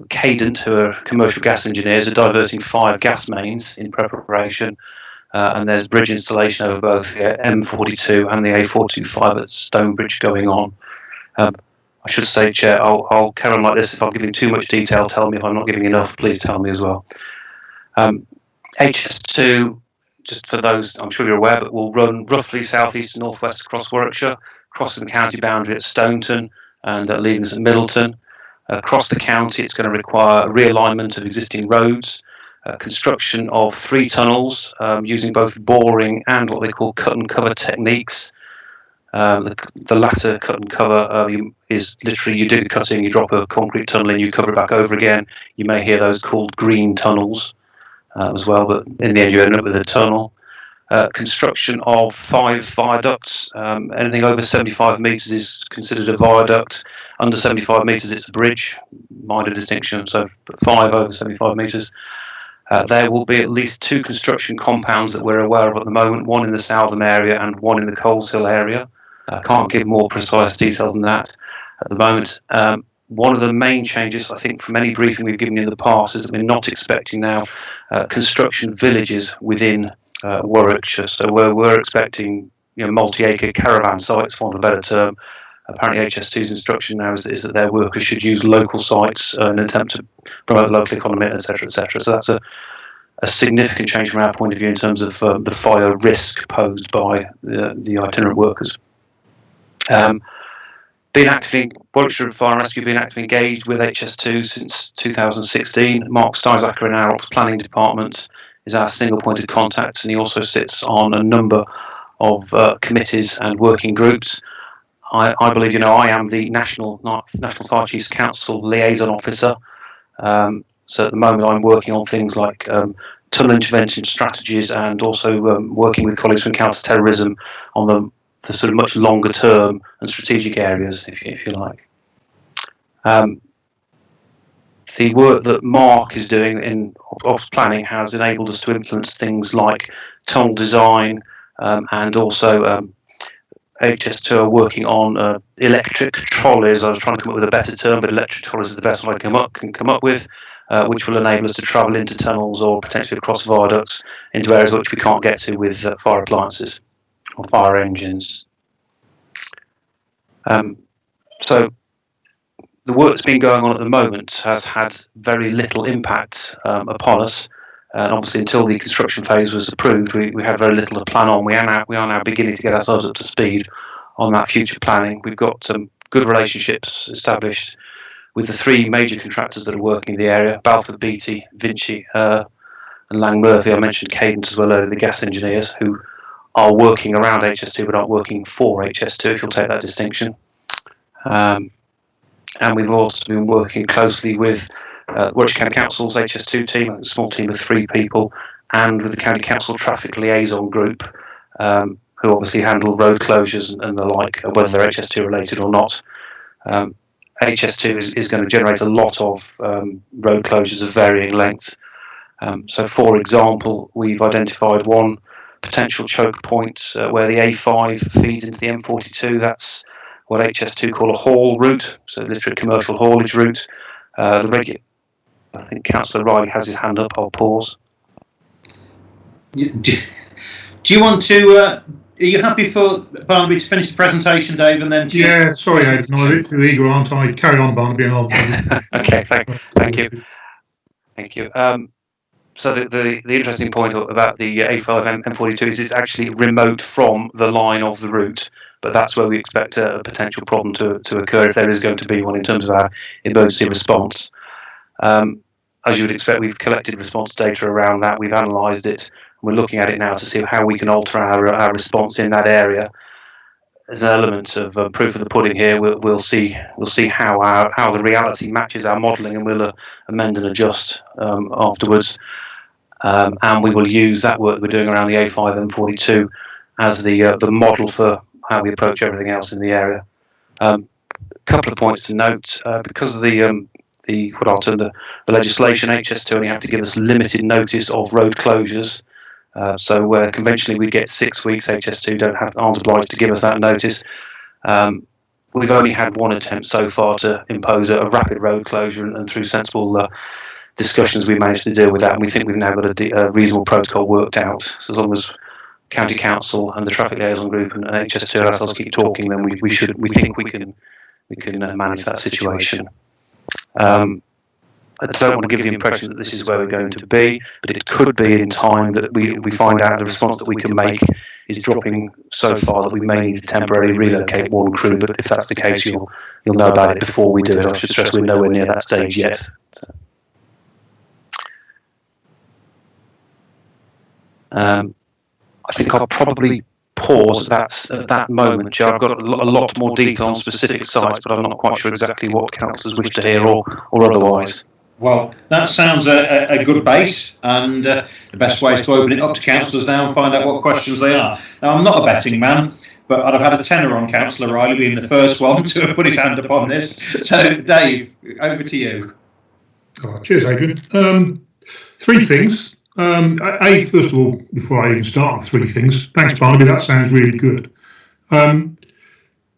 Cadent, who are commercial gas engineers, are diverting 5 gas mains in preparation, and there's bridge installation over both the M42 and the A425 at Stonebridge going on. I should say, Chair, I'll carry on like this. If I'm giving too much detail, tell me. If I'm not giving enough, please tell me as well. HS2, just for those, I'm sure you're aware, but will run roughly southeast to northwest across Warwickshire, crossing the county boundary at Staunton and leaving us at Middleton. Across the county, it's going to require a realignment of existing roads, construction of 3 tunnels using both boring and what they call cut and cover techniques. The latter, cut and cover, is literally you do the cutting, you drop a concrete tunnel in, you cover it back over again. You may hear those called green tunnels. as well, but in the end you end up with a tunnel. Construction of 5 viaducts. Anything over 75 metres is considered a viaduct. Under 75 metres it's a bridge. Minor distinction, so 5 over 75 metres. There will be at least 2 construction compounds that we're aware of at the moment, one in the Southam area and one in the Coleshill area. I can't give more precise details than that at the moment. One of the main changes, I think, from any briefing we've given in the past is that we're not expecting now construction villages within Warwickshire. So we're expecting multi-acre caravan sites, for want of a better term. Apparently HS2's instruction now is that their workers should use local sites in an attempt to promote the local economy, etc., etc. So that's a significant change from our point of view in terms of the fire risk posed by the itinerant workers. Warwickshire Fire and Rescue been actively engaged with HS2 since 2016. Mark Steisacker in our Ops Planning Department is our single point of contact, and he also sits on a number of committees and working groups. I believe, I am the National Fire Chiefs Council liaison officer. So at the moment I'm working on things like tunnel intervention strategies and also working with colleagues from counter-terrorism on the sort of much longer term and strategic areas, if you like. The work that Mark is doing in Ops Planning has enabled us to influence things like tunnel design and also HS2 are working on electric trolleys. I was trying to come up with a better term, but electric trolleys is the best one I can come up with, which will enable us to travel into tunnels or potentially across viaducts into areas which we can't get to with fire appliances or fire engines. So the work that's been going on at the moment has had very little impact upon us. And obviously, until the construction phase was approved, we had very little to plan on. We are now beginning to get ourselves up to speed on that future planning. We've got some good relationships established with the 3 major contractors that are working in the area: Balfour Beatty, Vinci, and Lang Murphy. I mentioned Cadence as well earlier, the gas engineers who are working around HS2 but aren't working for HS2, if you'll take that distinction. And we've also been working closely with Warwickshire County Council's HS2 team, a small team of 3 people, and with the County Council Traffic Liaison Group, who obviously handle road closures and the like, whether they're HS2 related or not. HS2 is going to generate a lot of road closures of varying lengths. So, for example, we've identified one potential choke point where the A5 feeds into the M42. That's what HS2 call a haul route, so literally commercial haulage route. I think Councillor Riley has his hand up. I'll pause. Do you want to? Are you happy for Barnaby to finish the presentation, Dave, and then? Yeah, sorry, Dave. No, I'm a bit too eager, aren't I? Carry on, Barnaby, and I'll. Okay, thank you. So the interesting point about the A5 M42 is it's actually remote from the line of the route, but that's where we expect a potential problem to occur if there is going to be one in terms of our emergency response. As you would expect, we've collected response data around that. We've analysed it. We're looking at it now to see how we can alter our response in that area. As an element of proof of the pudding here, we'll see how the reality matches our modelling, and we'll amend and adjust afterwards. And we will use that work we're doing around the A5 M42 as the model for how we approach everything else in the area. A couple of points to note: because of the what I'll term the legislation, HS2 only have to give us limited notice of road closures. So where conventionally we'd get 6 weeks, HS2 aren't obliged to give us that notice. We've only had one attempt so far to impose a rapid road closure, and through sensible discussions we managed to deal with that, and we think we've now got a reasonable protocol worked out. So as long as County Council and the Traffic Liaison Group and HS2 ourselves keep talking, then we think we can manage that situation. I don't want to give the impression that this is where we're going to be, but it could be in time that we find out the response that we can make is dropping so far that we may need to temporarily relocate one crew. But if that's the case, you'll know about it before we do it. I should stress we're nowhere near that stage yet. I think I'll probably pause at that moment. Joe, I've got a lot more detail on specific sites, but I'm not quite sure exactly what councillors wish to hear or otherwise. Well, that sounds a good base, and the best way is to open it up to councillors now and find out what questions they are. Now, I'm not a betting man, but I'd have had a tenner on Councillor Riley being the first one to have put his hand upon this. So, Dave, over to you. Oh, cheers, Adrian. 3 things. First of all, before I even start on 3 things, thanks, Barnaby, that sounds really good. Can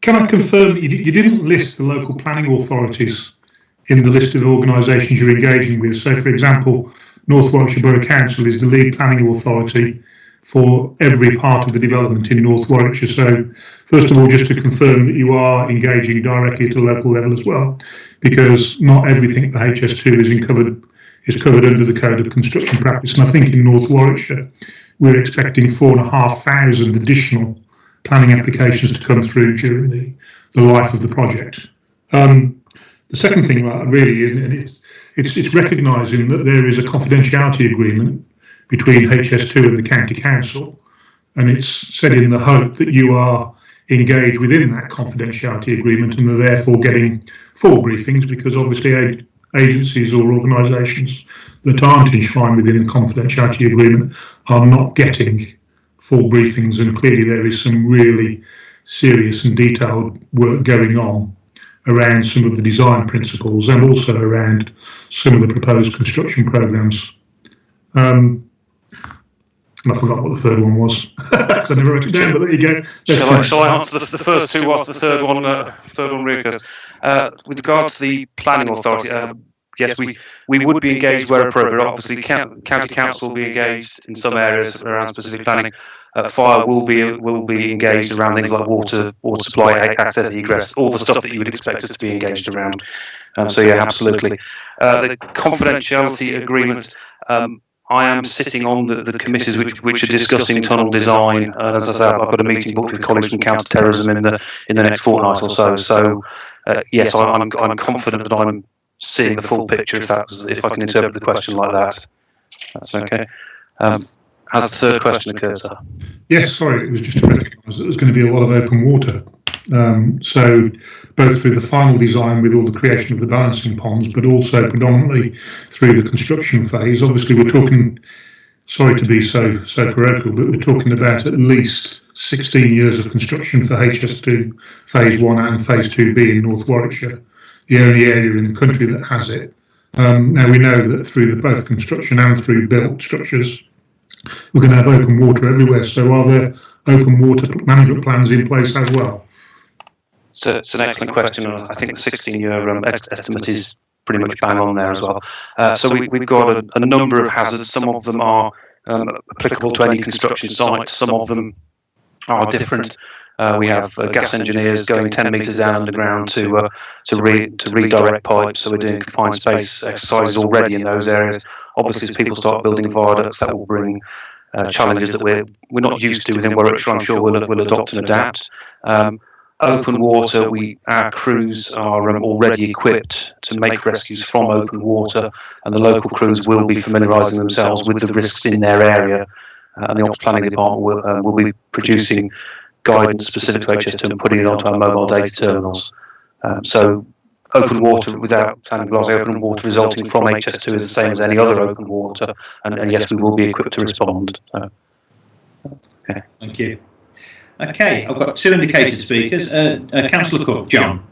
I confirm that you didn't list the local planning authorities in the list of organisations you're engaging with? So, for example, North Warwickshire Borough Council is the lead planning authority for every part of the development in North Warwickshire. So, first of all, just to confirm that you are engaging directly at a local level as well, because not everything for HS2 is covered under the Code of Construction Practice. And I think in North Warwickshire, we're expecting 4,500 additional planning applications to come through during the life of the project. The second thing really is, it's recognising that there is a confidentiality agreement between HS2 and the County Council, and it's said in the hope that you are engaged within that confidentiality agreement and are therefore getting full briefings, because obviously agencies or organisations that aren't enshrined within the confidentiality agreement are not getting full briefings, and clearly there is some really serious and detailed work going on around some of the design principles and also around some of the proposed construction programmes. And I forgot what the third one was, because I never wrote it down, but there you go. Shall I answer the first 2 whilst the third one reoccurs? With regard to the planning authority, yes, we would be engaged where appropriate. Obviously, county council will be engaged in some areas around specific planning. Fire will be engaged around things like water supply, access, egress, all the stuff that you would expect us to be engaged around. So yeah, absolutely. The confidentiality agreement. I am sitting on the committees which are discussing tunnel design. As I say, I've got a meeting booked with colleagues from counter-terrorism in the next fortnight or so. So yes, I'm confident that I'm seeing the full picture. If I can interpret the question like that, that's okay. Has the third question occurred, sir? Yes, sorry, it was just to recognise that there's going to be a lot of open water. So both through the final design with all the creation of the balancing ponds, but also predominantly through the construction phase. Obviously, we're talking, sorry to be so parochial, but we're talking about at least 16 years of construction for HS2 Phase 1 and Phase 2B in North Warwickshire, the only area in the country that has it. Now, we know that through both construction and through built structures, we're going to have open water everywhere. So are there open water management plans in place as well? So it's an excellent question. I think the 16-year estimate is pretty much bang on there as well. So we've got a number of hazards. Some of them are applicable to any construction site. Some of them are different. We have gas engineers going 10 metres down underground to redirect pipes. So we're doing confined space exercises already in those areas. Obviously, as people start building viaducts, that will bring challenges that we're not used to within Warwickshire. I'm sure we'll adopt and adapt. Open water, our crews are already equipped to make rescues from open water, and the local crews will be familiarising themselves with the risks in their area. And the Ops Planning Department will be producing guidance specific to HS2 and putting it onto our mobile data terminals. So open water, without sounding blasé, open water resulting from HS2 is the same as any other open water, and yes, we will be equipped to respond. Okay. Thank you. Okay, I've got 2 indicated speakers. Councillor Cook, John.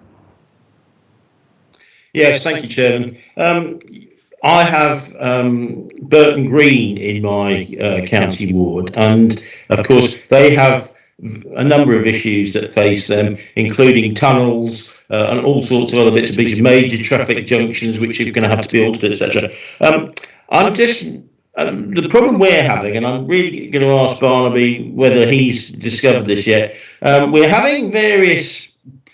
Yes, thank you, Chairman. I have Burton Green in my county ward, and of course they have a number of issues that face them, including tunnels and all sorts of other bits and pieces, major traffic junctions which are going to have to be altered, etc. The problem we're having, and I'm really going to ask Barnaby whether he's discovered this yet, we're having various,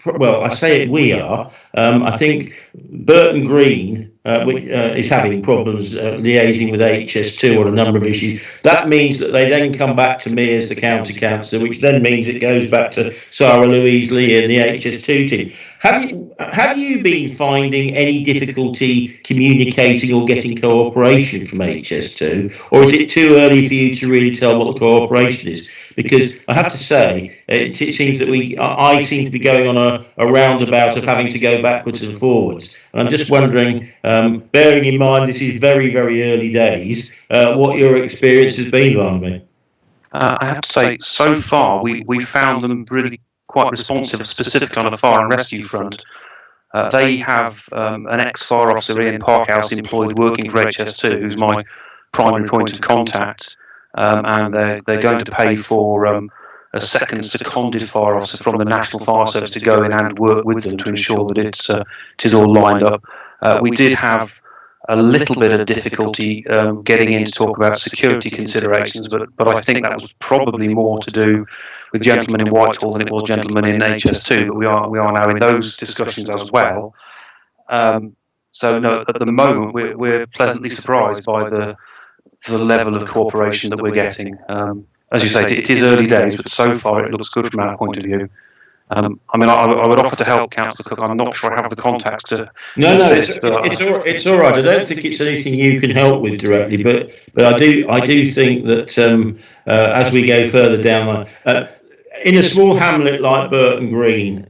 well, I say it we are, I think Burton Green is having problems liaising with HS2 on a number of issues. That means that they then come back to me as the county councillor, which then means it goes back to Sarah Louise Lee and the HS2 team. Have you been finding any difficulty communicating or getting cooperation from HS2, or is it too early for you to really tell what the cooperation is? Because I have to say, it seems that I seem to be going on a roundabout of having to go backwards and forwards. And I'm just wondering Bearing in mind this is very, very early days, what your experience has been, Barnaby? I have to say, so far we found them really quite responsive, specifically on the fire and rescue front. They have an ex-fire officer, Ian Parkhouse, employed working for HS2, who's my primary point of contact, and they're going to pay for a second seconded fire officer from the National Fire Service to go in and work with them to ensure that it is all lined up. We did have a little bit of difficulty getting in to talk about security considerations, but I think that was probably more to do with gentlemen in Whitehall than it was gentlemen in HS2. But we are now in those discussions as well. So no, at the moment we're pleasantly surprised by the level of cooperation that we're getting. As you say, it is early days, but so far it looks good from our point of view. I mean, I would offer to help Councillor Cook. I'm not sure I have the contacts to. No, it's all right. I don't think it's anything you can help with directly, but I do think that as we go further down, in a small hamlet like Burton Green,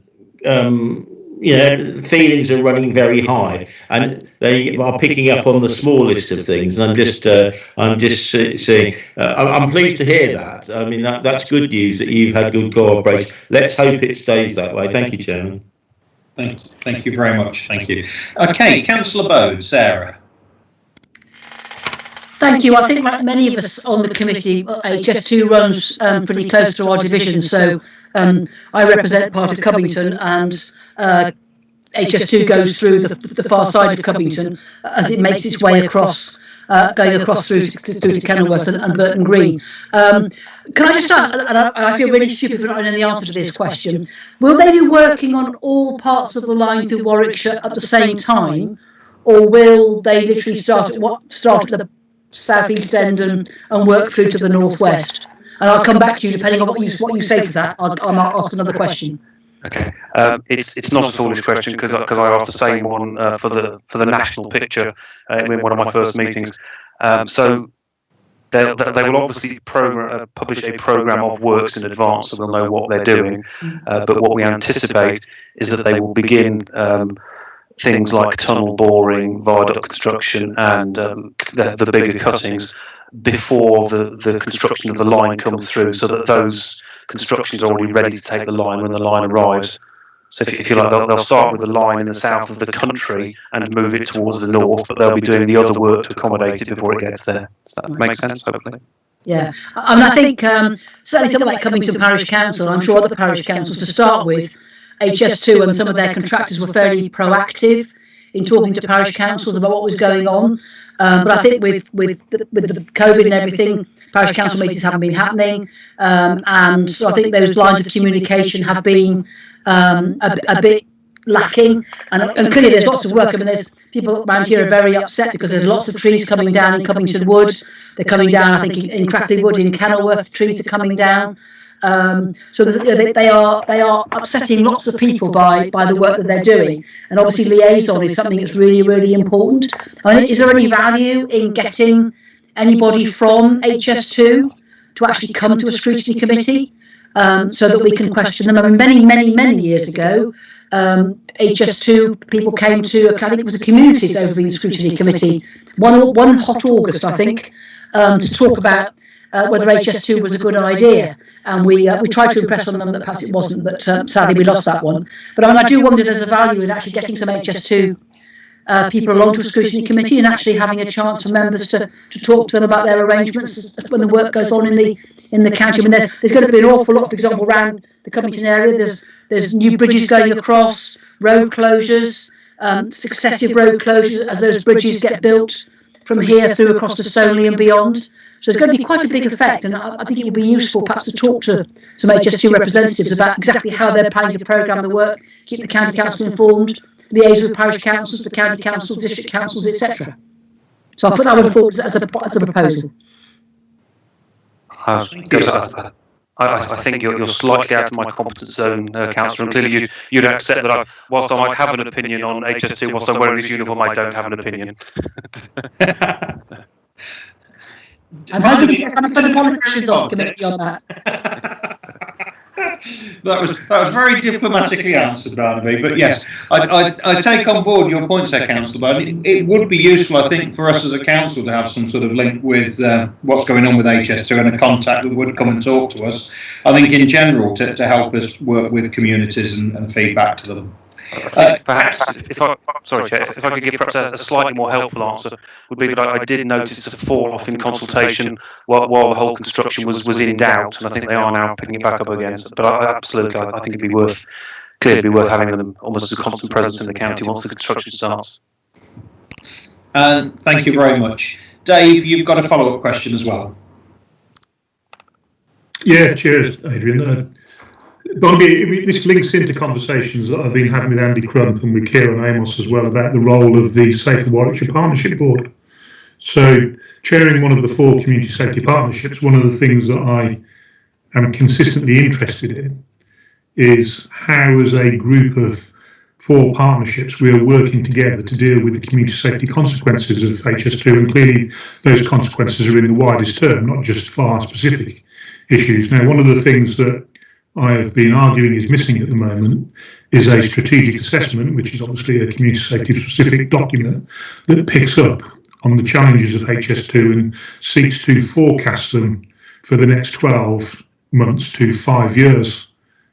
feelings are running very high, and they are picking up on the smallest of things. And I'm just saying, I'm pleased to hear that. I mean, that's good news that you've had good cooperation. Let's hope it stays that way. Thank you, Chairman. Thank you very much. Thank you. Okay, Councillor Bode, Sarah. Thank you. I think like many of us on the committee, HS2 runs pretty close to our division. So I represent part of Covington, and HS2 goes through the far side of Covington as it makes its way across, going across through to Kenilworth and Burton Green. Can I just ask, and I feel really stupid for not knowing the answer to this question, will they be working on all parts of the line through Warwickshire at the same time, or will they literally start at the south east end and work through to the northwest? And I'll come back to you depending on what you say to that. I'll ask another question. Okay, it's not a foolish question because I asked the same one for the national picture in one of my first meetings. So they will obviously publish a programme of works in advance, so we'll know what they're doing. But what we anticipate is that they will begin things like tunnel boring, viaduct construction, and the bigger cuttings before the construction of the line comes through, so that those constructions are already ready to take the line when the line arrives. So if you like, they'll start with the line in the south of the country and move it towards the north, but they'll be doing the other work to accommodate it before it gets there. Does that make sense, hopefully? Yeah, I mean, I think certainly something like Covington Parish Council, I'm sure other parish councils to start with, HS2 and some of their contractors were fairly proactive in talking to parish councils about what was going on. But I think with the COVID and everything, parish council meetings haven't been happening, and so I think those lines of communication have been a bit lacking. And clearly, there's lots of work. I mean, there's people around here are very upset because there's lots of trees coming down in Covington Wood. They're coming down, I think, in Crackley Wood, in Kenilworth, trees are coming down. So they are upsetting lots of people by the work that they're doing, and obviously liaison is something that's really, really important. I mean, is there any value in getting anybody from HS2 to actually come to a scrutiny committee so that we can question them? I mean, many years ago, HS2 people came to, I think it was a communities overview scrutiny committee, one hot August, I think, to talk about whether HS2 was a good idea, and we tried to impress on them that perhaps it wasn't, but sadly we lost that one. But I mean, I do wonder if there's a value in actually getting some HS2 people along to a scrutiny committee and actually having a chance for members to talk to them about their arrangements when the work goes on in the county. I mean, there's going to be an awful lot, for example, around the Covington area. There's new bridges going across, road closures, successive road closures as those bridges get built from here through across to Stoneleigh and beyond. So it's going to be quite a big effect, and I think it would be useful perhaps to talk to some HS2 representatives about exactly how they're planning to programme the work, keep the county council informed, liaise with parish councils, the county councils, district councils, etc. So I'll put that one forward as a proposal. I think you're slightly out of my competence zone, Councillor, and clearly you'd accept that whilst I might have an opinion on HS2, whilst I'm wearing this uniform, I don't have an opinion. I'm hoping to get some further politicians on committee on that. That was very diplomatically answered, Barnaby. But yes, I take on board your points there, Councillor. But it would be useful, I think, for us as a council to have some sort of link with what's going on with HS2 and a contact that would come and talk to us. I think in general to help us work with communities and feedback to them. Perhaps, if I could give perhaps a slightly more helpful answer, would be that I did notice a fall off in consultation while the whole construction was in doubt, and I think they are now picking it back up again. But I think it'd be worth having them almost as a constant presence in the county once the construction starts. Thank you very much. Dave, you've got a follow-up question as well. Yeah, cheers, Adrian. Barnaby, this links into conversations that I've been having with Andy Crump and with Kieran Amos as well about the role of the Safer Warwickshire Partnership Board. So, chairing one of the 4 community safety partnerships, one of the things that I am consistently interested in is how, as a group of 4 partnerships, we are working together to deal with the community safety consequences of HS2, and clearly those consequences are in the widest term, not just fire specific issues. Now, one of the things that I have been arguing is missing at the moment is a strategic assessment, which is obviously a community safety specific document that picks up on the challenges of HS2 and seeks to forecast them for the next 12 months to 5 years.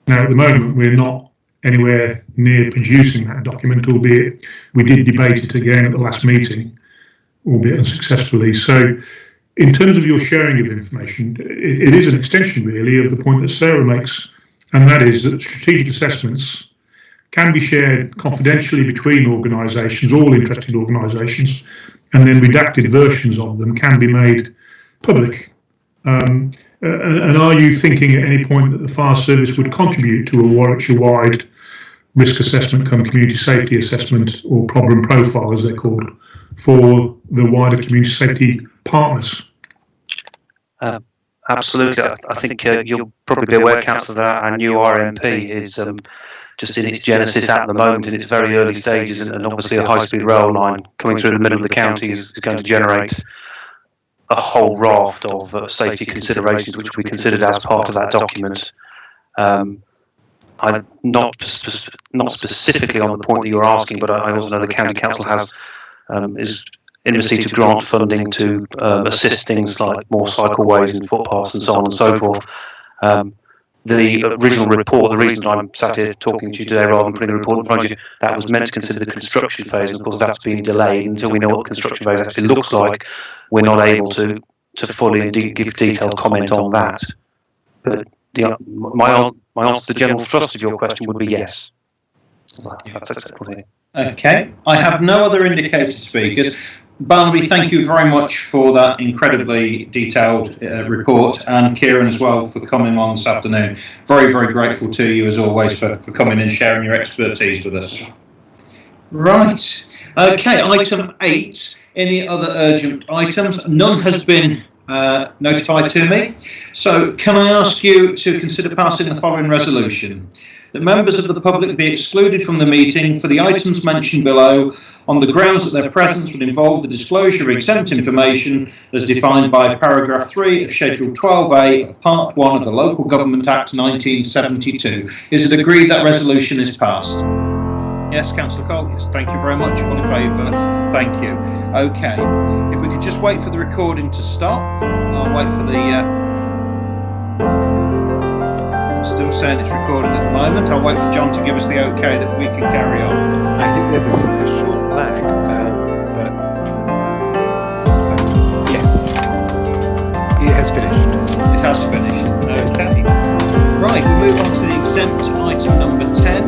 Now, at the moment, we're not anywhere near producing that document, albeit we did debate it again at the last meeting, albeit unsuccessfully. So, in terms of your sharing of information, it is an extension really of the point that Sarah makes, and that is that strategic assessments can be shared confidentially between organisations, all interested organisations, and then redacted versions of them can be made public. And are you thinking at any point that the fire service would contribute to a Warwickshire-wide risk assessment come community safety assessment, or problem profile as they're called, for the wider community safety partners? Absolutely. I think you'll probably be aware, Councillor, that our new RMP is just in its genesis at the moment, in its very early stages, and obviously a high-speed rail line coming through the middle of the county is going to generate a whole raft of safety considerations which we considered as part of that document. I'm not specifically on the point that you're asking, but I also know the County Council is in receipt of grant funding to assist things like more cycleways and footpaths and so on and so forth. The original report, the reason I'm sat here talking to you today rather than putting the report in front of you, that was meant to consider the construction phase, and of course that's been delayed. Until we know what the construction phase actually looks like, we're not able to fully give detailed comment on that. But my answer to the general thrust of your question would be yes. That's acceptable. Okay, I have no other indicated speakers. Barnaby, thank you very much for that incredibly detailed report, and Kieran as well for coming on this afternoon. Very, very grateful to you as always for coming and sharing your expertise with us. Right, okay, item 8, any other urgent items? None has been notified to me. So can I ask you to consider passing the following resolution? That members of the public be excluded from the meeting for the items mentioned below on the grounds that their presence would involve the disclosure of exempt information as defined by paragraph 3 of Schedule 12A of Part 1 of the Local Government Act 1972. Is it agreed that resolution is passed? Yes, Councillor Cole. Yes, thank you very much. All in favour? Thank you. Okay. If we could just wait for the recording to stop. I'll wait for the... Still saying it's recording at the moment. I'll wait for John to give us the okay that we can carry on. I think there's a short lag, but yes, it has finished. It has finished. Okay. Right, we move on to the exempt item number 10,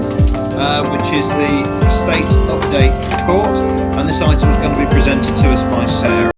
which is the estate update report, and this item is going to be presented to us by Sarah.